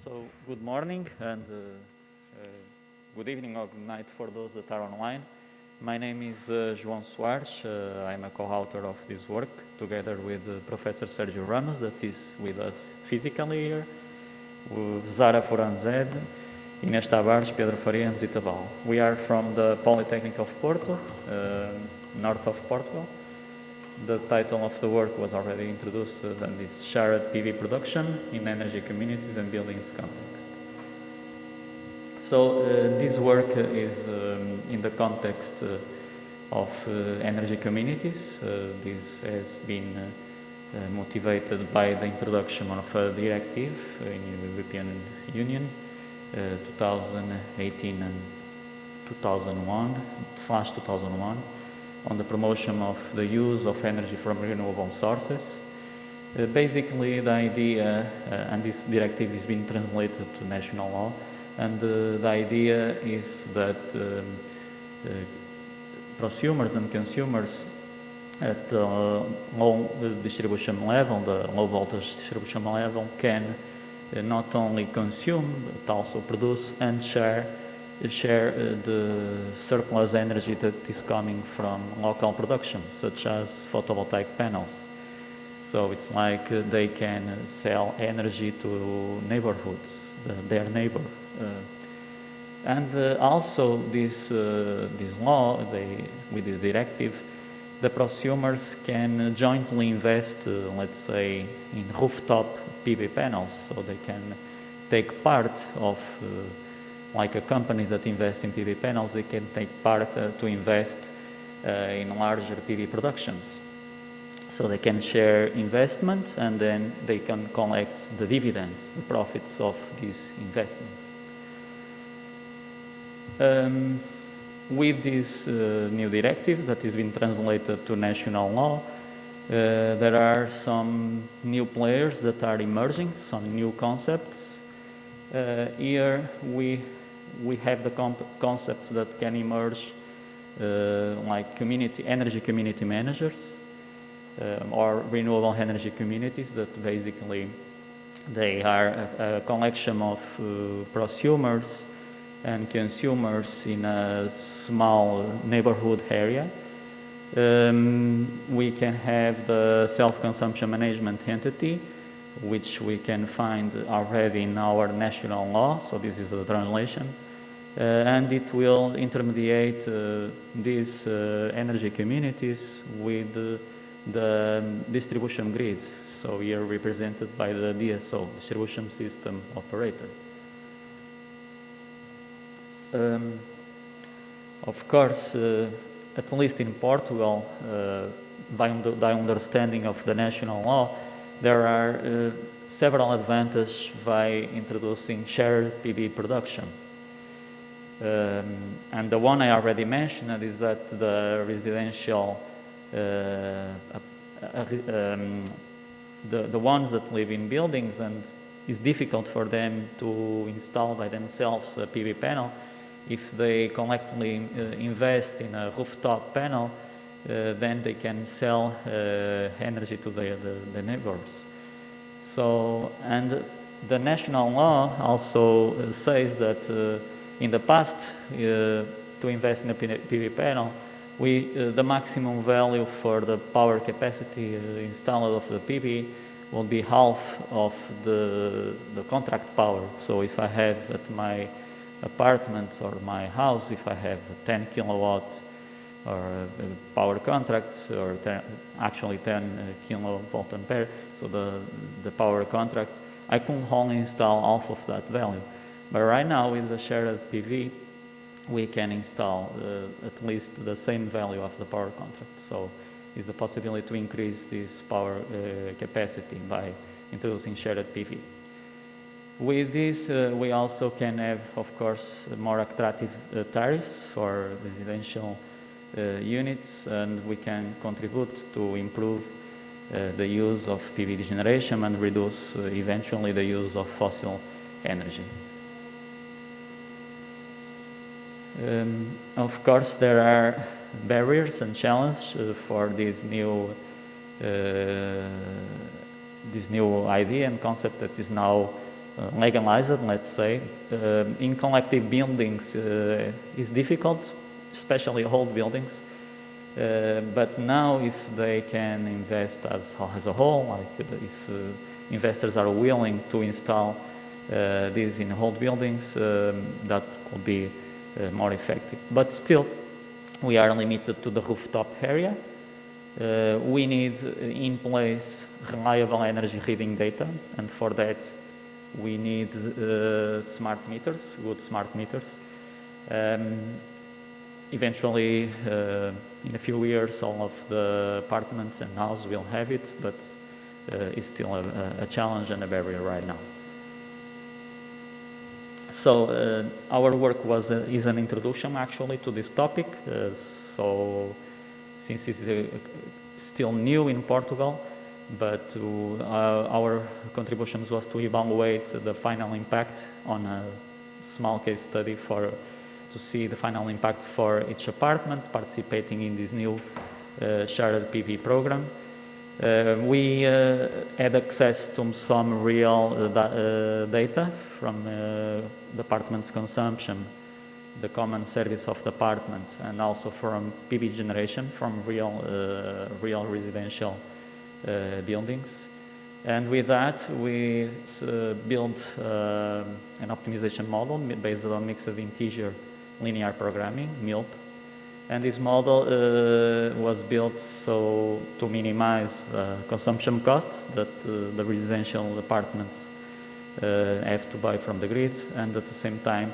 So good morning and good evening or good night for those that are online. My name is João Soares. I'm a co-author of this work together with Professor Sergio Ramos, that is with us physically here, Zara Foranzed, Inês Tavares, Pedro Faria and Zita Val. We are from the Polytechnic of Porto, north of Portugal. The title of the work was already introduced, and it's Shared PV Production in Energy Communities and Buildings Context. So this work is in the context of energy communities. This has been motivated by the introduction of a directive in the European Union, 2018 and 2001/2001 on the promotion of the use of energy from renewable sources. Basically, the idea, and this directive is being translated to national law, and the idea is that prosumers and consumers at the low distribution level, the low voltage distribution level, can not only consume but also produce and share the surplus energy that is coming from local production, such as photovoltaic panels. So it's like they can sell energy to neighborhoods, their neighbor. And also this law, with this directive, the prosumers can jointly invest, let's say, in rooftop PV panels, so they can take part of, like a company that invests in PV panels, they can take part to invest in larger PV productions. So they can share investment and then they can collect the dividends, the profits of these investments. With this new directive that has been translated to national law, there are some new players that are emerging, some new concepts. Here we have the concepts that can emerge like energy community managers or renewable energy communities, that basically they are a collection of prosumers and consumers in a small neighborhood area. We can have the self-consumption management entity, which we can find already in our national law, so this is the translation, and it will intermediate these energy communities with the distribution grid, so here represented by the DSO, distribution system operator. Of course, at least in Portugal, by the understanding of the national law, there are several advantages by introducing shared PV production. And the one I already mentioned is that the residential, the ones that live in buildings and it's difficult for them to install by themselves a PV panel. If they collectively invest in a rooftop panel, then they can sell energy to the neighbors. So, and the national law also says that in the past, to invest in a PV panel, the maximum value for the power capacity installed of the PV will be half of the contract power. So if I have at my apartment or my house, if I have 10 kilowatt or power contract, or actually 10 kilovolt ampere, so the power contract, I can only install half of that value. But right now with the shared PV, we can install at least the same value of the power contract. So it's the possibility to increase this power capacity by introducing shared PV. With this, we also can have, of course, more attractive tariffs for residential units, and we can contribute to improve the use of PV generation and reduce eventually the use of fossil energy. Of course, there are barriers and challenges for this new idea and concept that is now legalized, let's say. In collective buildings is difficult, especially old buildings. But now if they can invest as a whole, like if investors are willing to install these in old buildings, that will be more effective. But still, we are limited to the rooftop area. We need in place reliable energy reading data, and for that we need smart meters, good smart meters. Eventually, in a few years, all of the apartments and houses will have it, but it's still a challenge and a barrier right now. So our work is an introduction actually to this topic. So since it's still new in Portugal, but our contributions was to evaluate the final impact on a small case study to see the final impact for each apartment participating in this new shared PV program. We had access to some real data from the apartment's consumption, the common service of the apartment, and also from PV generation from real residential buildings. And with that, we built an optimization model based on mixed integer linear programming, MILP. And this model was built so to minimize the consumption costs that the residential apartments have to buy from the grid, and at the same time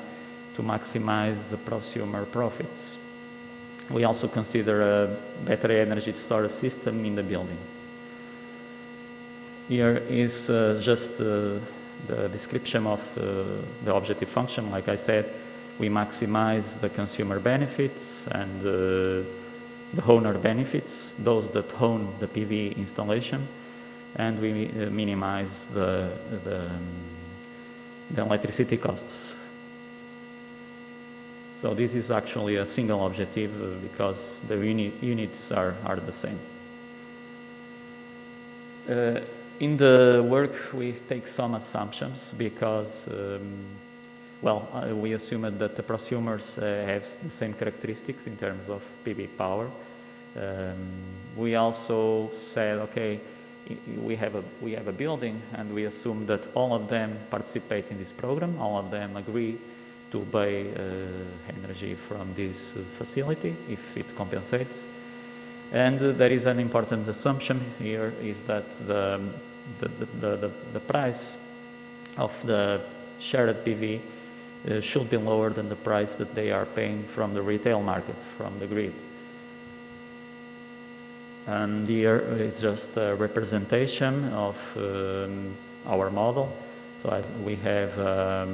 to maximize the prosumer profits. We also consider a battery energy storage system in the building. Here is just the description of the objective function. Like I said, we maximize the consumer benefits and the owner benefits, those that own the PV installation, and we minimize the electricity costs. So this is actually a single objective because the units are the same. In the work, we take some assumptions because, we assumed that the prosumers have the same characteristics in terms of PV power. We also said, okay, we have a building, and we assume that all of them participate in this program, all of them agree to buy energy from this facility if it compensates. And there is an important assumption here is that the price of the shared PV should be lower than the price that they are paying from the retail market, from the grid. And here is just a representation of our model. So as we have a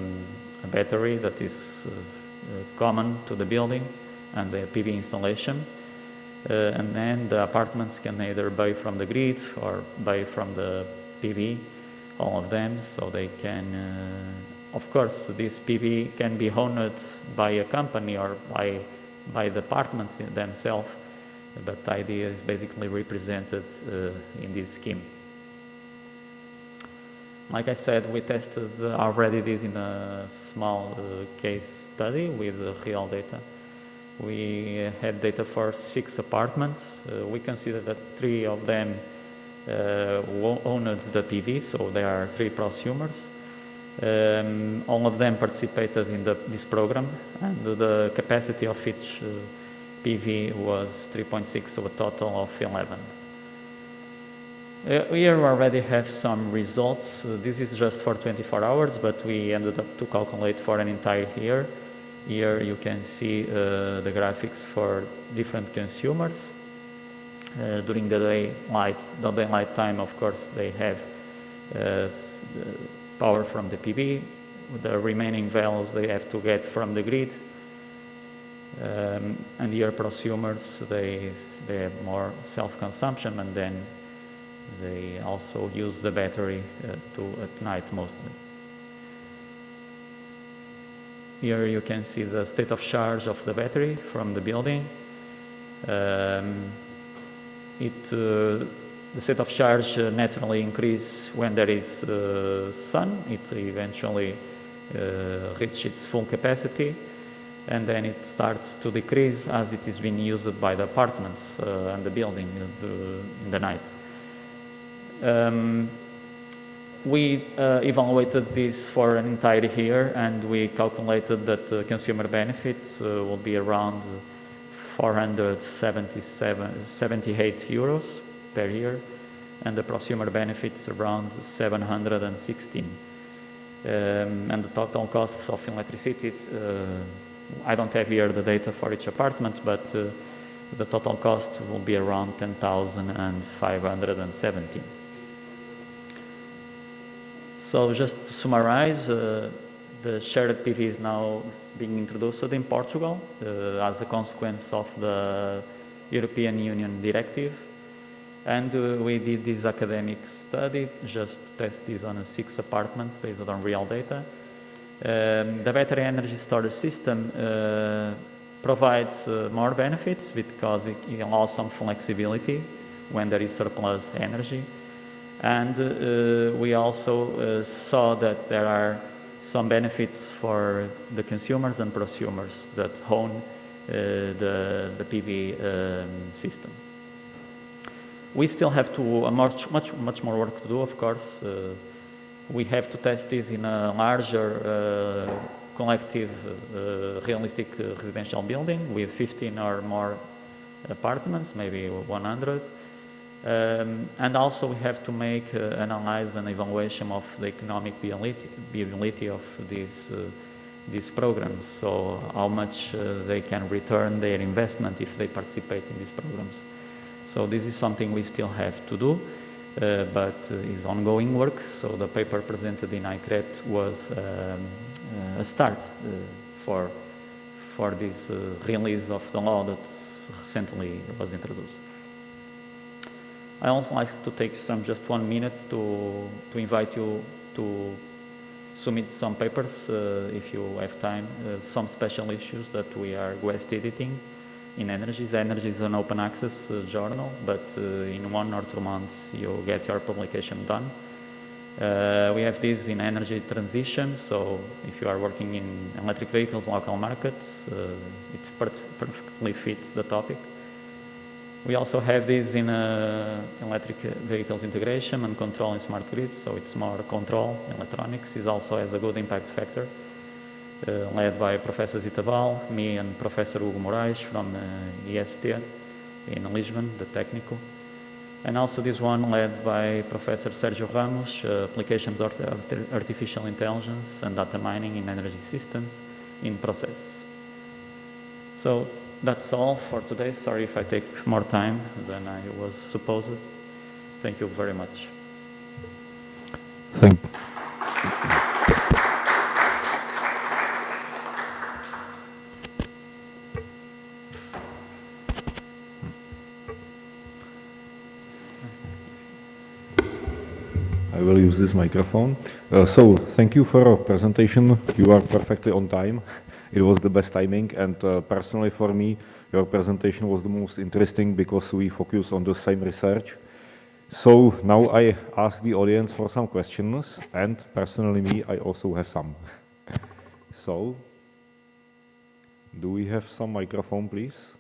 battery that is common to the building and the PV installation. And then the apartments can either buy from the grid or buy from the PV, all of them, so they can, of course, this PV can be owned by a company or by the apartments themselves, but the idea is basically represented in this scheme. Like I said, we tested already this in a small case study with real data. We had data for 6 apartments. We consider that 3 of them owned the PV, so there are 3 prosumers. All of them participated in this program, and the capacity of each PV was 3.6, so a total of 11. Here we already have some results. This is just for 24 hours, but we ended up to calculate for an entire year. Here you can see the graphics for different consumers. During the daylight time, of course, they have power from the PV. The remaining values they have to get from the grid. And here prosumers, they have more self-consumption, and then they also use the battery at night mostly. Here you can see the state of charge of the battery from the building. The state of charge naturally increases when there is sun. It eventually reaches its full capacity, and then it starts to decrease as it is being used by the apartments and the building in the night. We evaluated this for an entire year, and we calculated that the consumer benefits will be around 478 euros per year, and the prosumer benefits around 716. And the total costs of electricity, I don't have here the data for each apartment, but the total cost will be around 10,517. So just to summarize, the shared PV is now being introduced in Portugal as a consequence of the European Union directive. And we did this academic study just to test this on a 6 apartment based on real data. The battery energy storage system provides more benefits because it allows some flexibility when there is surplus energy. And we also saw that there are some benefits for the consumers and prosumers that own the PV system. We still have much more work to do, of course. We have to test this in a larger collective realistic residential building with 15 or more apartments, maybe 100. And also we have to make analyze and evaluation of the economic viability of these programs. So how much they can return their investment if they participate in these programs. So this is something we still have to do, but is ongoing work. So the paper presented in ICRET was a start for this release of the law that recently was introduced. I also like to take just 1 minute to invite you to submit some papers, if you have time, some special issues that we are guest editing in Energia. Energia is an open access journal, but in 1 or 2 months you get your publication done. We have this in energy transition, so if you are working in electric vehicles, local markets, it perfectly fits the topic. We also have this in electric vehicles integration and control in smart grids, so it's more control. Electronics is also has a good impact factor, led by Professor Zitaval, me and Professor Hugo Moraes from EST in Lisbon, the technical. And also this one led by Professor Sergio Ramos, applications of artificial intelligence and data mining in energy systems in process. So that's all for today. Sorry if I take more time than I was supposed. Thank you very much. Thank I will use this microphone. So thank you for your presentation. You are perfectly on time. It was the best timing, and personally for me, your presentation was the most interesting because we focus on the same research. So now I ask the audience for some questions, and personally me, I also have some. So, do we have some microphone, please?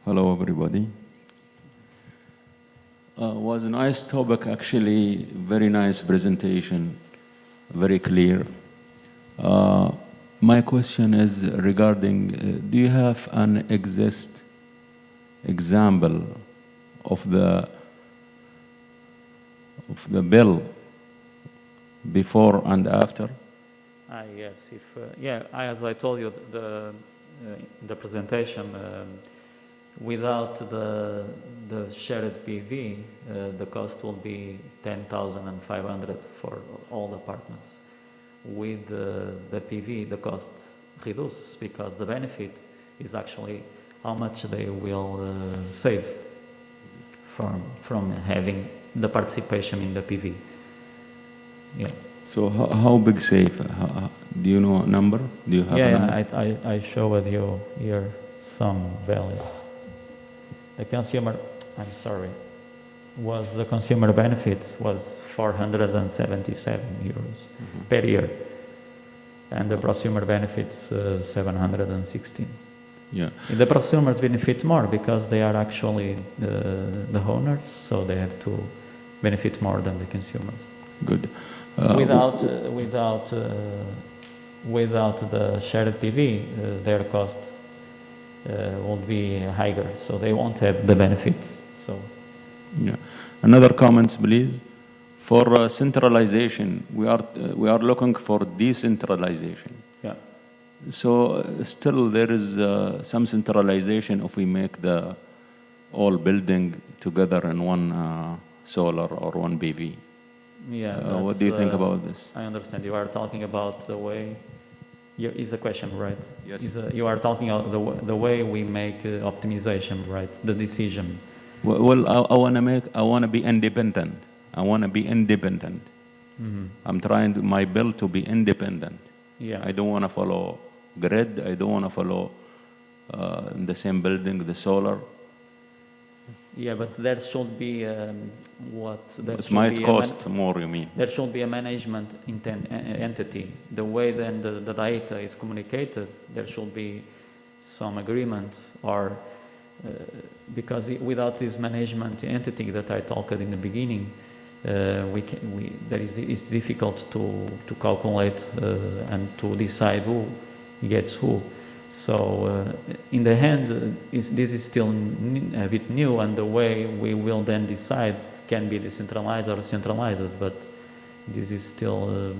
Hello, everybody. Was a nice topic, actually, very nice presentation, very clear. My question is regarding, do you have an example of the bill before and after? Yes, as I told you, the presentation, without the shared PV, the cost will be 10,500 for all the apartments. With the PV, the cost reduces because the benefit is actually how much they will save from having the participation in the PV. Yeah. So how big save? Do you know a number? Do you have a number? I showed you here some values. The consumer, I'm sorry, the consumer benefits was 477 euros per year, and the prosumer benefits 716. Yeah. The prosumers benefit more because they are actually the owners, so they have to benefit more than the consumers. Good. Without the shared PV, their cost will be higher, so they won't have the benefit. So, yeah. Another comments, please. For centralization, we are looking for decentralization. Yeah. So still there is some centralization if we make the all building together in one solar or one PV. Yeah. What do you think about this? I understand. You are talking about the way. Is a question, right? Yes. You are talking about the way we make optimization, right? The decision. Well, I want to be independent. I want to be independent. Mm-hmm. I'm trying my bill to be independent. Yeah. I don't want to follow grid. I don't want to follow in the same building the solar. Yeah, but there should be It might cost more, you mean? There should be a management entity. The way then the data is communicated, there should be some agreement, or because without this management entity that I talked in the beginning, it's difficult to calculate and to decide who gets who. So in the end, this is still a bit new, and the way we will then decide can be decentralized or centralized, but this is still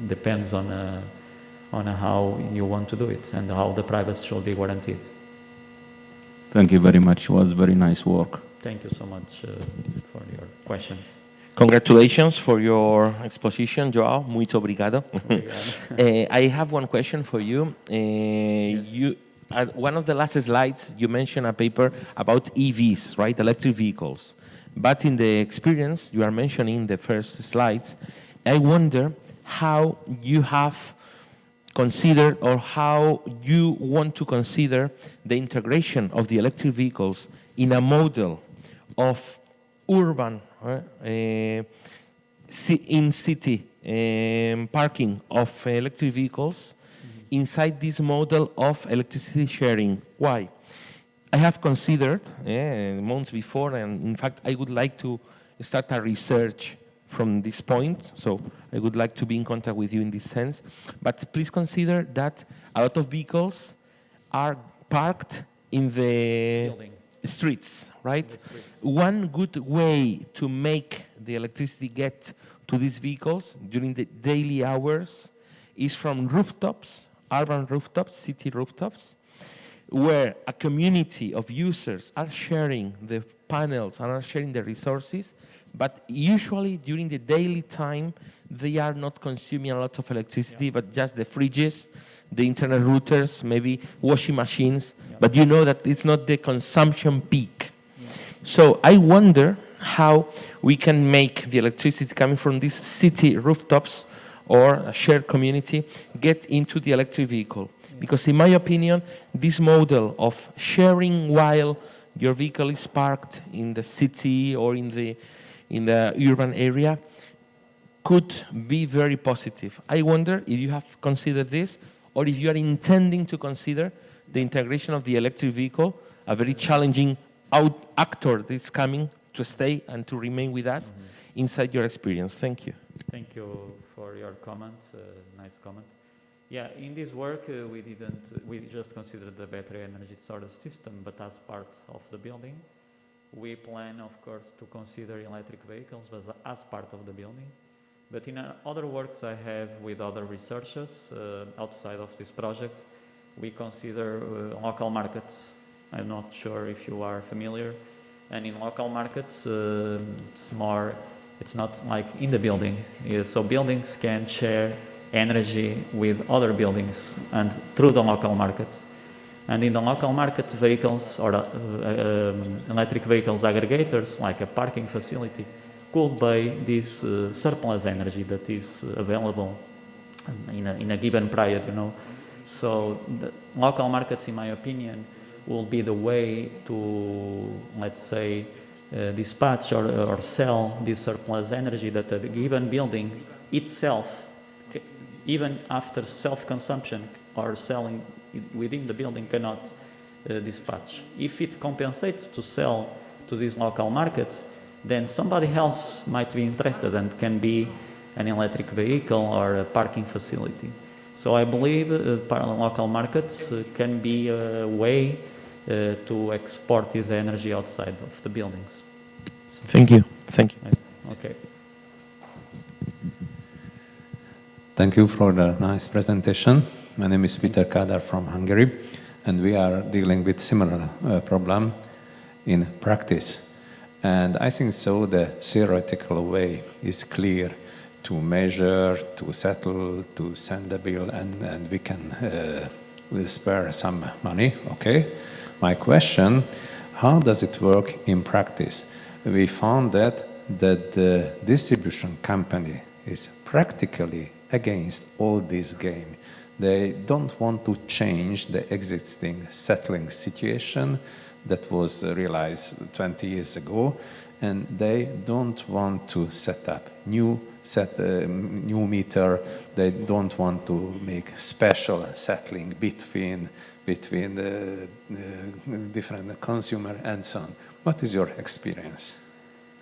depends on how you want to do it and how the privacy should be guaranteed. Thank you very much. It was very nice work. Thank you so much for your questions. Congratulations for your exposition, Joao. Muito obrigado. I have one question for you. Yes. You, at one of the last slides, you mentioned a paper about EVs, right? Electric vehicles. But in the experience you are mentioning in the first slides, I wonder how you have considered or how you want to consider the integration of the electric vehicles in a model of urban in-city parking of electric vehicles inside this model of electricity sharing. Why? I have considered months before, and in fact, I would like to start a research from this point, so I would like to be in contact with you in this sense. But please consider that a lot of vehicles are parked in the streets, right? One good way to make the electricity get to these vehicles during the daily hours is from rooftops, urban rooftops, city rooftops, where a community of users are sharing the panels and are sharing the resources, but usually during the daily time, they are not consuming a lot of electricity, but just the fridges, the internet routers, maybe washing machines, but you know that it's not the consumption peak. So I wonder how we can make the electricity coming from these city rooftops or a shared community get into the electric vehicle. Because in my opinion, this model of sharing while your vehicle is parked in the city or in the urban area could be very positive. I wonder if you have considered this, or if you are intending to consider the integration of the electric vehicle, a very challenging actor that's coming to stay and to remain with us inside your experience. Thank you. Thank you for your comment. Nice comment. Yeah, in this work, we just considered the battery energy storage system, but as part of the building, we plan, of course, to consider electric vehicles as part of the building. But in other works I have with other researchers outside of this project, we consider local markets. I'm not sure if you are familiar. And in local markets, it's not like in the building. So buildings can share energy with other buildings and through the local market. And in the local market, vehicles or electric vehicles aggregators, like a parking facility, could buy this surplus energy that is available in a given period, you know. So the local markets, in my opinion, will be the way to, let's say, dispatch or sell this surplus energy that a given building itself, even after self-consumption or selling within the building, cannot dispatch. If it compensates to sell to these local markets, then somebody else might be interested and can be an electric vehicle or a parking facility. So I believe local markets can be a way to export this energy outside of the buildings. Thank you. Thank you. Okay. Thank you for the nice presentation. My name is Peter Kadar from Hungary, and we are dealing with similar problem in practice. And I think so the theoretical way is clear to measure, to settle, to send a bill, and we can spare some money, okay? My question, how does it work in practice? We found that the distribution company is practically against all this game. They don't want to change the existing settling situation that was realized 20 years ago, and they don't want to set up new meter. They don't want to make special settling between different consumer and so on. What is your experience?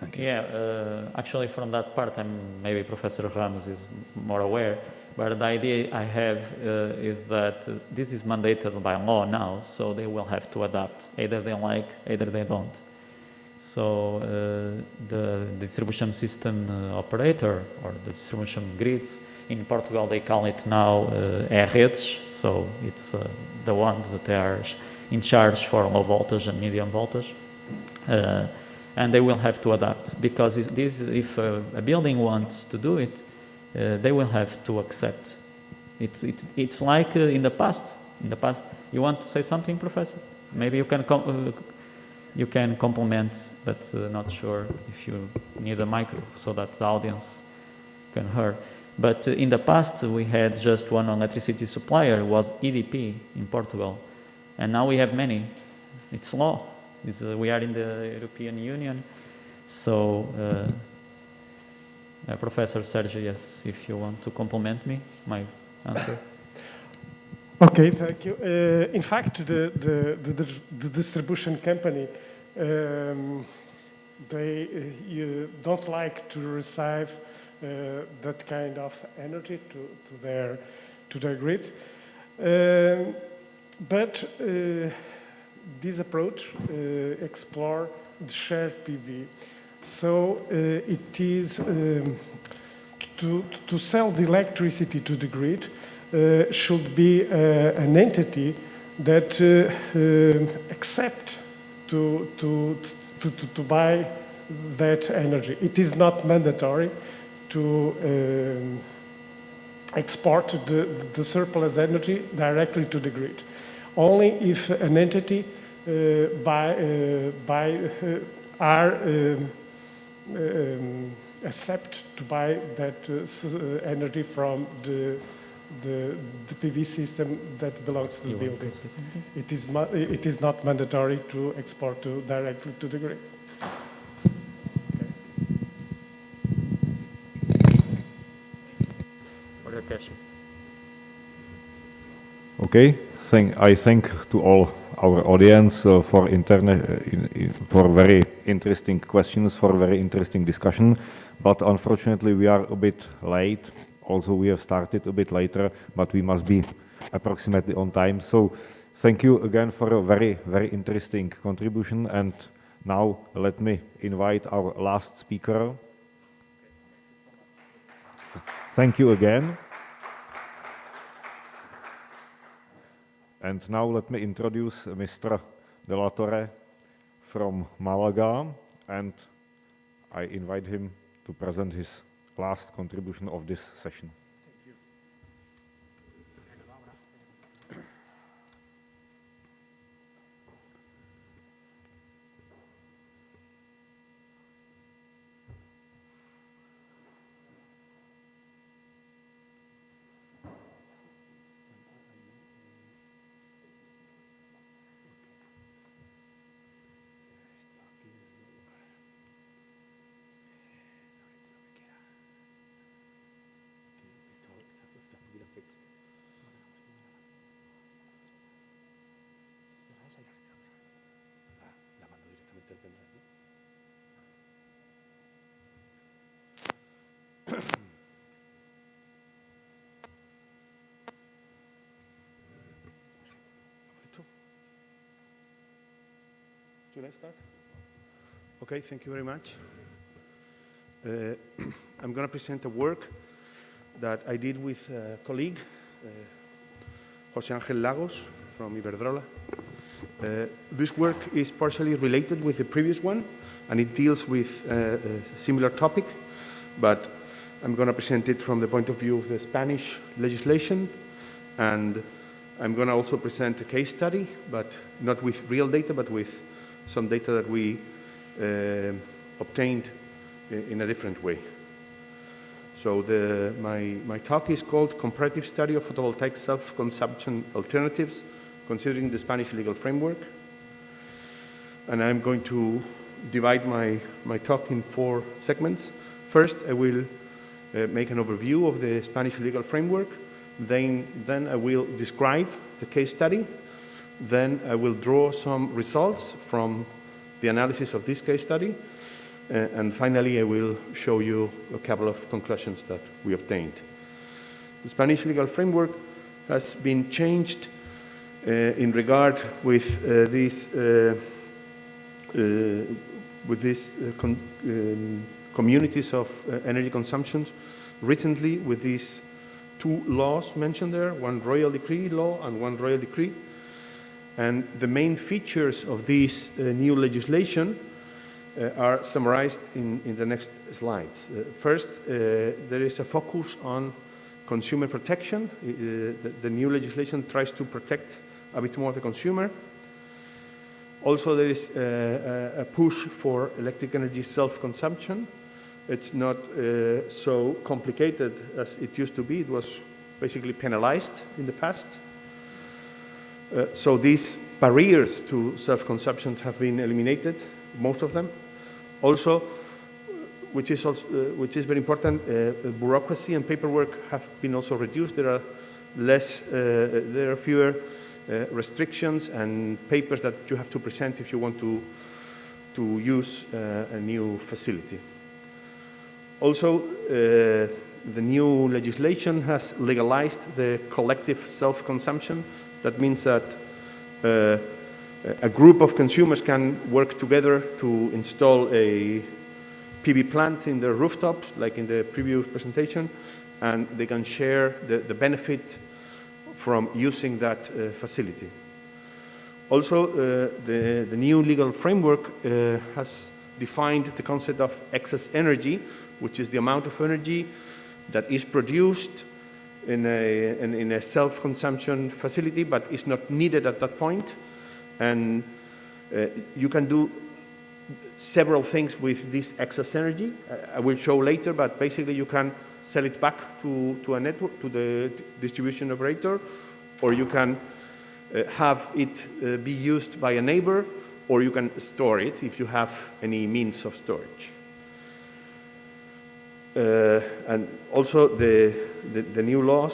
Thank you. Yeah, actually from that part, maybe Professor Ramos is more aware, but the idea I have is that this is mandated by law now, so they will have to adapt. Either they like, either they don't. So the distribution system operator or the distribution grids, in Portugal they call it now redes, so it's the ones that they are in charge for low voltage and medium voltage. And they will have to adapt, because if a building wants to do it, they will have to accept. It's like in the past. In the past, you want to say something, Professor? Maybe you can compliment, but not sure if you need a micro so that the audience can hear. But in the past, we had just one electricity supplier, was EDP in Portugal, and now we have many. It's law. We are in the European Union, so Professor Sergio, yes, if you want to compliment me, my answer. Okay, thank you. In fact, the distribution company, you don't like to receive that kind of energy to their grids, but this approach explore the shared PV. So it is to sell the electricity to the grid should be an entity that accept to buy that energy. It is not mandatory to export the surplus energy directly to the grid. Only if an entity accept to buy that energy from the PV system that belongs to the building. It is not mandatory to export directly to the grid. For your question. Okay, I thank to all our audience for very interesting questions, for very interesting discussion. But unfortunately, we are a bit late. Also, we have started a bit later, but we must be approximately on time. So, thank you again for a very, very interesting contribution. And now, let me invite our last speaker. Thank you again. And now let me introduce Mr. De La Torre from Malaga, and I invite him to present his last contribution of this session. Thank you. Should I start? Okay, thank you very much. I'm going to present a work that I did with a colleague José Ángel Lagos from Iberdrola. This work is partially related with the previous one, and it deals with a similar topic, but I'm going to present it from the point of view of the Spanish legislation, and I'm going to also present a case study, but not with real data, but with some data that we obtained in a different way. So my talk is called Comparative Study of Photovoltaic Self-Consumption Alternatives, Considering the Spanish Legal Framework. And I'm going to divide my talk in 4 segments. First, I will make an overview of the Spanish legal framework. Then I will describe the case study. Then I will draw some results from the analysis of this case study. And finally, I will show you a couple of conclusions that we obtained. The Spanish legal framework has been changed in regard with these communities of energy consumptions recently with these 2 laws mentioned there, one royal decree law and one royal decree. And the main features of this new legislation are summarized in the next slides. First, there is a focus on consumer protection. The new legislation tries to protect a bit more the consumer. Also, there is a push for electric energy self-consumption. It's not so complicated as it used to be. It was basically penalized in the past. So these barriers to self-consumption have been eliminated, most of them. Also, which is very important, bureaucracy and paperwork have been also reduced. There are fewer restrictions and papers that you have to present if you want to use a new facility. Also, the new legislation has legalized the collective self-consumption. That means that a group of consumers can work together to install a PV plant in their rooftops, like in the previous presentation, and they can share the benefit from using that facility. Also, the new legal framework has defined the concept of excess energy, which is the amount of energy that is produced in a self-consumption facility, but is not needed at that point. And you can do several things with this excess energy. I will show later, but basically you can sell it back to a network, to the distribution operator, or you can have it be used by a neighbor, or you can store it if you have any means of storage. And also the new laws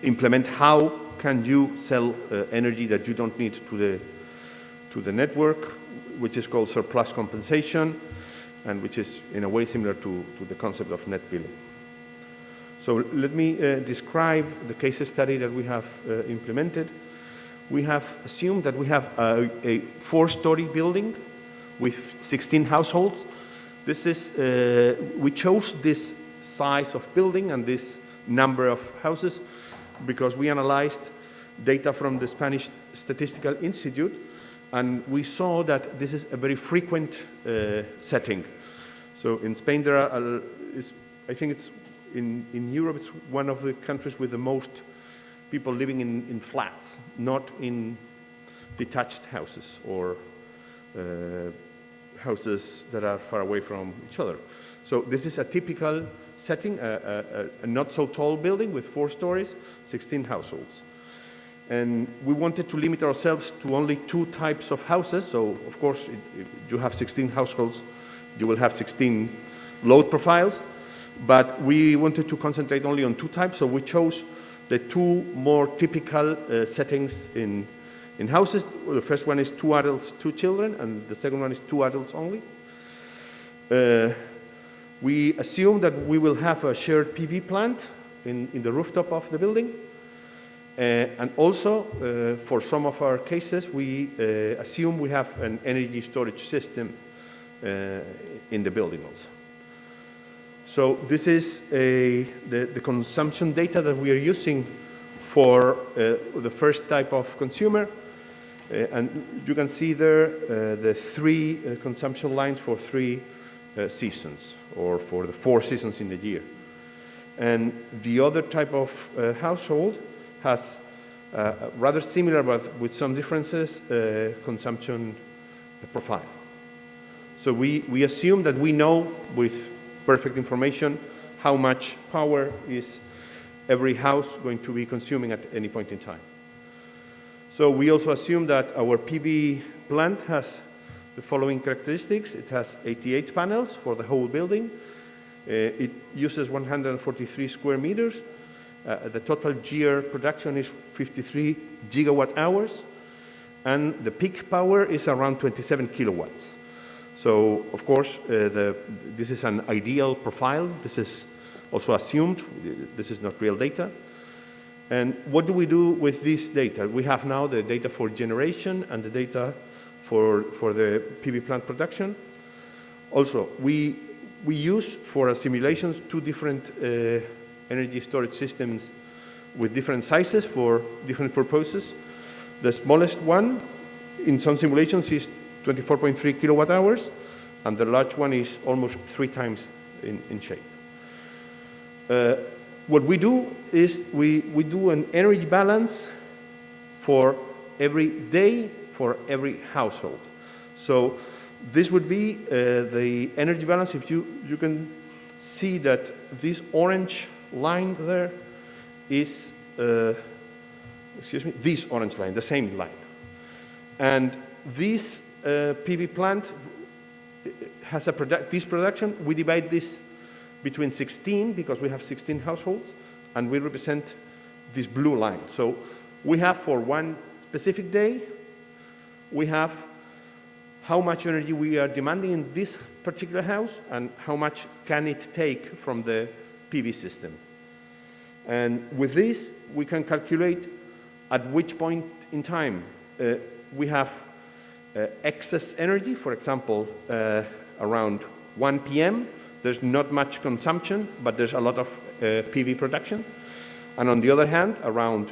implement how can you sell energy that you don't need to the network, which is called surplus compensation, and which is in a way similar to the concept of net billing. So let me describe the case study that we have implemented. We have assumed that we have a 4-story building with 16 households. This is, we chose this size of building and this number of houses because we analyzed data from the Spanish Statistical Institute, and we saw that this is a very frequent setting. So in Spain, there are, I think it's in Europe, it's one of the countries with the most people living in flats, not in detached houses or houses that are far away from each other. So this is a typical setting, a not so tall building with 4 stories, 16 households. And we wanted to limit ourselves to only 2 types of houses. So of course, if you have 16 households, you will have 16 load profiles, but we wanted to concentrate only on 2 types. So we chose the 2 more typical settings in houses. The first one is 2 adults, 2 children, and the second one is 2 adults only. We assume that we will have a shared PV plant in the rooftop of the building. And also, for some of our cases, we assume we have an energy storage system in the building also. So this is the consumption data that we are using for the first type of consumer. And you can see there the three consumption lines for three seasons, or for the 4 seasons in the year. And the other type of household has rather similar, but with some differences, consumption profile. So we assume that we know with perfect information how much power is every house going to be consuming at any point in time. So we also assume that our PV plant has the following characteristics. It has 88 panels for the whole building. It uses 143 square meters. The total year production is 53 gigawatt hours, and the peak power is around 27 kilowatts. So, of course, this is an ideal profile. This is also assumed. This is not real data. And what do we do with this data? We have now the data for generation and the data for the PV plant production. Also, we use for our simulations 2 different energy storage systems with different sizes for different purposes. The smallest one in some simulations is 24.3 kilowatt hours, and the large one is almost 3 times in shape. What we do is we do an energy balance for every day for every household. So this would be the energy balance. If you can see that this orange line there is, this orange line, the same line. And this PV plant has this production. We divide this between 16, because we have 16 households, and we represent this blue line. So we have for one specific day, we have how much energy we are demanding in this particular house and how much can it take from the PV system. And with this, we can calculate at which point in time we have excess energy. For example, around 1 p.m., there's not much consumption, but there's a lot of PV production. And on the other hand, around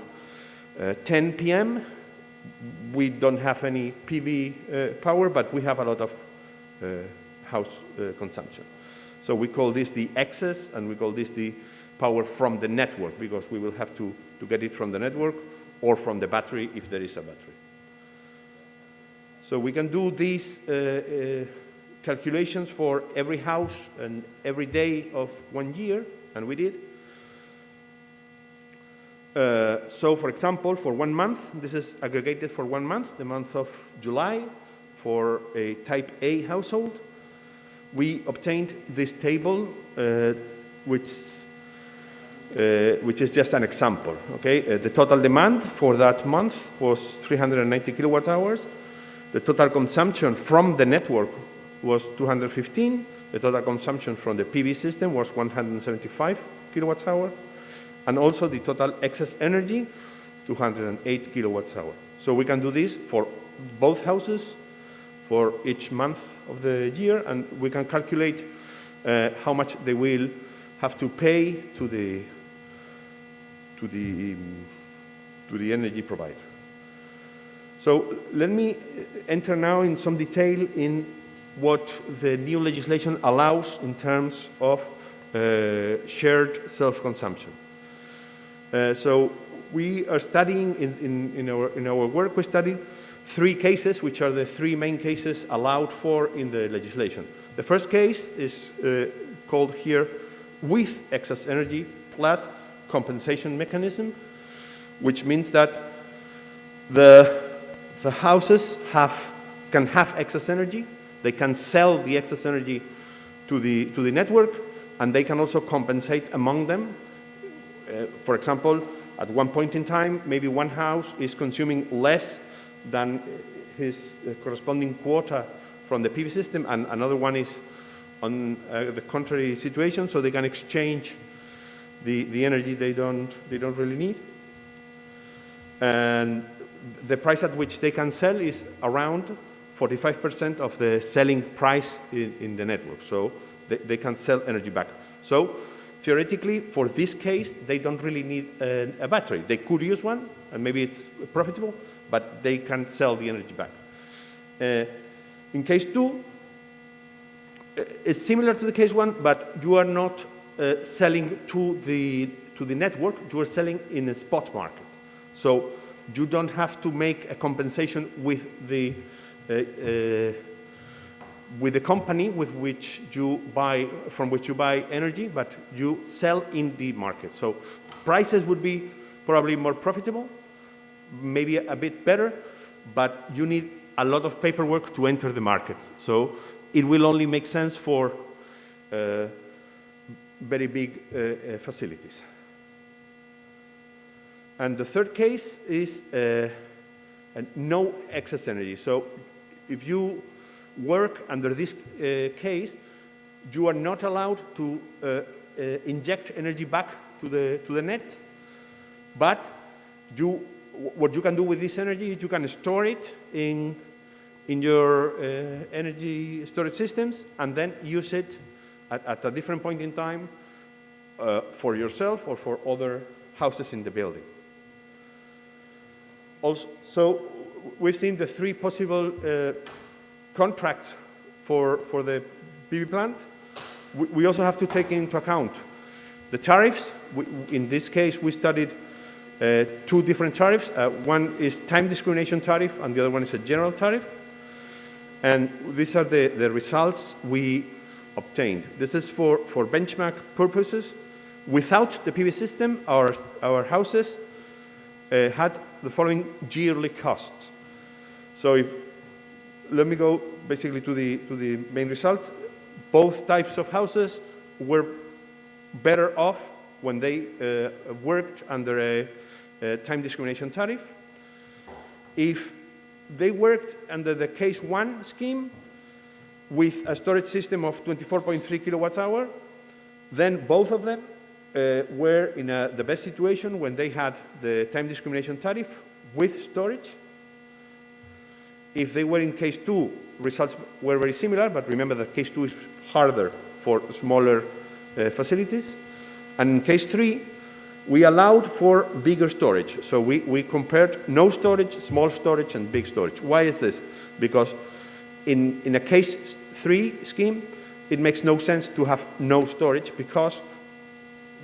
10 p.m., we don't have any PV power, but we have a lot of house consumption. So we call this the excess, and we call this the power from the network, because we will have to get it from the network or from the battery if there is a battery. So we can do these calculations for every house and every day of 1 year, and we did. So, for example, for 1 month, this is aggregated for 1 month, the month of July, for a type A household. We obtained this table, which is just an example. Okay, the total demand for that month was 390 kilowatt hours. The total consumption from the network was 215. The total consumption from the PV system was 175 kilowatts hour. And also the total excess energy, 208 kilowatts hour. So we can do this for both houses for each month of the year, and we can calculate how much they will have to pay to the energy provider. So let me enter now in some detail in what the new legislation allows in terms of shared self-consumption. So we are studying in our work. We studied 3 cases, which are the 3 main cases allowed for in the legislation. The first case is called here with excess energy plus compensation mechanism, which means that the houses can have excess energy. They can sell the excess energy to the network, and they can also compensate among them. For example, at one point in time, maybe one house is consuming less than his corresponding quota from the PV system, and another one is on the contrary situation, so they can exchange the energy they don't really need. And the price at which they can sell is around 45% of the selling price in the network, so they can sell energy back. So theoretically, for this case, they don't really need a battery. They could use one, and maybe it's profitable, but they can sell the energy back. In case 2, it's similar to the case 1, but you are not selling to the network, you are selling in a spot market. So you don't have to make a compensation with the company from which you buy energy, but you sell in the market. So prices would be probably more profitable, maybe a bit better, but you need a lot of paperwork to enter the markets. So it will only make sense for very big facilities. And the third case is no excess energy. So if you work under this case, you are not allowed to inject energy back to the net, but what you can do with this energy is you can store it in your energy storage systems and then use it at a different point in time for yourself or for other houses in the building. Also, we've seen the 3 possible contracts for the PV plant. We also have to take into account the tariffs. In this case, we studied 2 different tariffs. One is time discrimination tariff, and the other one is a general tariff. And these are the results we obtained. This is for benchmark purposes. Without the PV system, our houses had the following yearly costs. So let me go basically to the main result. Both types of houses were better off when they worked under a time discrimination tariff. If they worked under the case 1 scheme with a storage system of 24.3 kilowatts hour, then both of them were in the best situation when they had the time discrimination tariff with storage. If they were in case 2, results were very similar, but remember that case 2 is harder for smaller facilities. And in case 3, we allowed for bigger storage. So we compared no storage, small storage, and big storage. Why is this? Because in a case 3 scheme, it makes no sense to have no storage because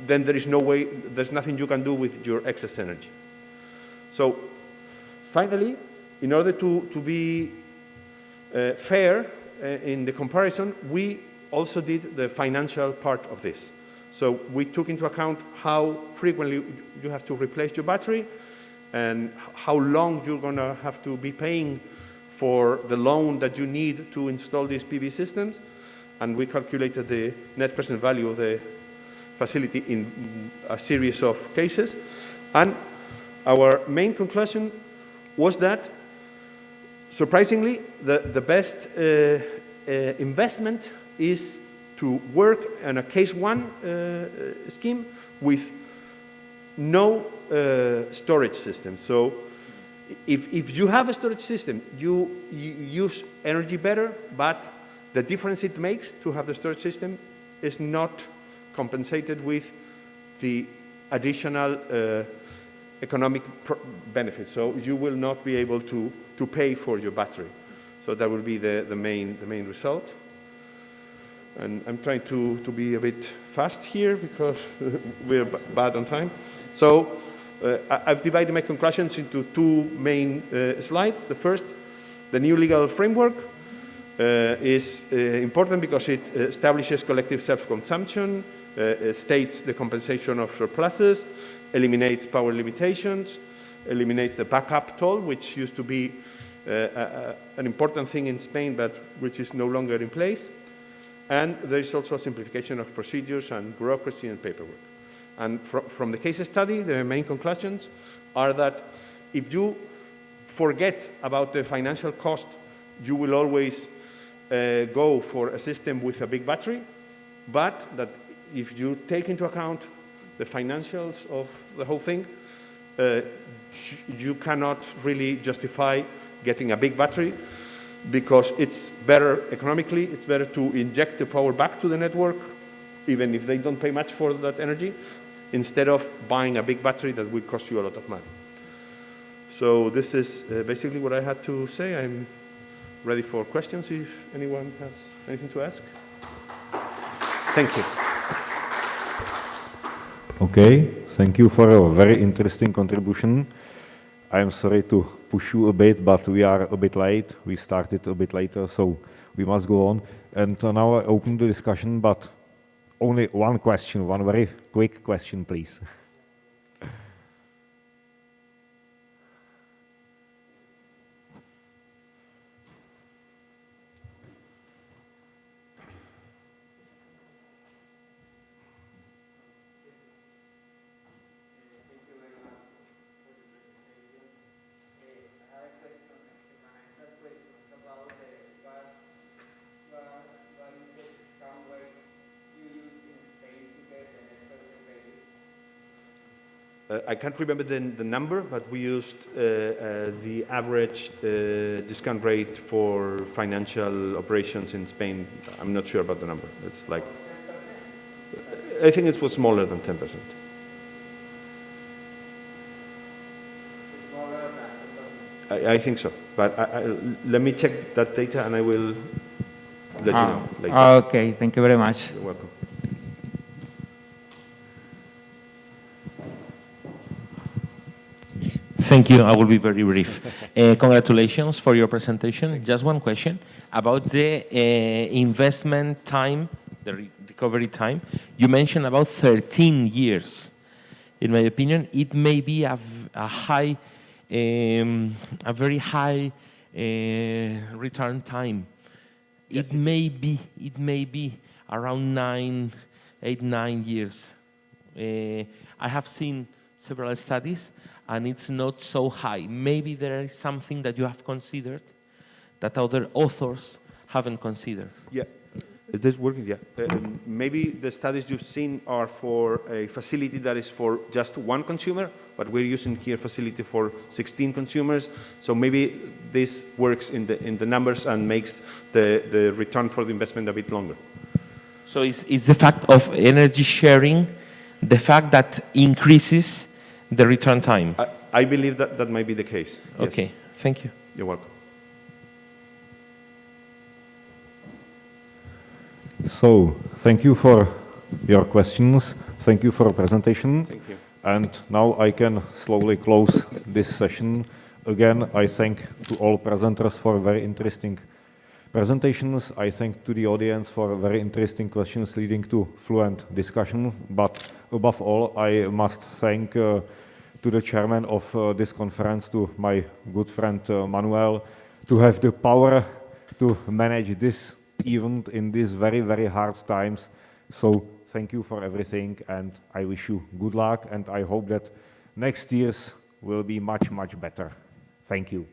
then there's nothing you can do with your excess energy. So finally, in order to be fair in the comparison, we also did the financial part of this. So we took into account how frequently you have to replace your battery and how long you're going to have to be paying for the loan that you need to install these PV systems. And we calculated the net present value of the facility in a series of cases. And our main conclusion was that, surprisingly, the best investment is to work in a case 1 scheme with no storage system. So if you have a storage system, you use energy better, but the difference it makes to have the storage system is not compensated with the additional economic benefits. So you will not be able to pay for your battery. So that will be the main result. And I'm trying to be a bit fast here because we're bad on time. So I've divided my conclusions into 2 main slides. The first, the new legal framework is important because it establishes collective self-consumption, states the compensation of surpluses, eliminates power limitations, eliminates the backup toll, which used to be an important thing in Spain, but which is no longer in place. And there is also a simplification of procedures and bureaucracy and paperwork. And from the case study, the main conclusions are that if you forget about the financial cost, you will always go for a system with a big battery, but that if you take into account the financials of the whole thing, you cannot really justify getting a big battery because it's better economically, it's better to inject the power back to the network even if they don't pay much for that energy, instead of buying a big battery that will cost you a lot of money. So this is basically what I had to say. I'm ready for questions if anyone has anything to ask. Thank you. Okay, thank you for a very interesting contribution. I'm sorry to push you a bit, but we are a bit late. We started a bit later, so we must go on. And now I open the discussion, but only one question, one very quick question, please. I can't remember the number, but we used the average discount rate for financial operations in Spain. I'm not sure about the number. It's like, I think it was smaller than 10%. I think so, but let me check that data and I will let you know later. Okay, thank you very much. You're welcome. Thank you. I will be very brief. Congratulations for your presentation. Just one question about the investment time, the recovery time. You mentioned about 13 years. In my opinion, it may be a very high return time. Yes, it may be around 8, 9 years. I have seen several studies, and it's not so high. Maybe there is something that you have considered that other authors haven't considered. Yeah, it is working, yeah. Maybe the studies you've seen are for a facility that is for just one consumer, but we're using here a facility for 16 consumers. So maybe this works in the numbers and makes the return for the investment a bit longer. So is the fact of energy sharing the fact that increases the return time? I believe that might be the case. Okay, yes. Thank you. You're welcome. So, thank you for your questions. Thank you for your presentation. Thank you. And now I can slowly close this session. Again, I thank to all presenters for very interesting presentations. I thank to the audience for very interesting questions leading to fluent discussion. But above all, I must thank to the chairman of this conference, to my good friend Manuel, to have the power to manage this event in these very, very hard times. So thank you for everything, and I wish you good luck, and I hope that next year's will be much, much better. Thank you.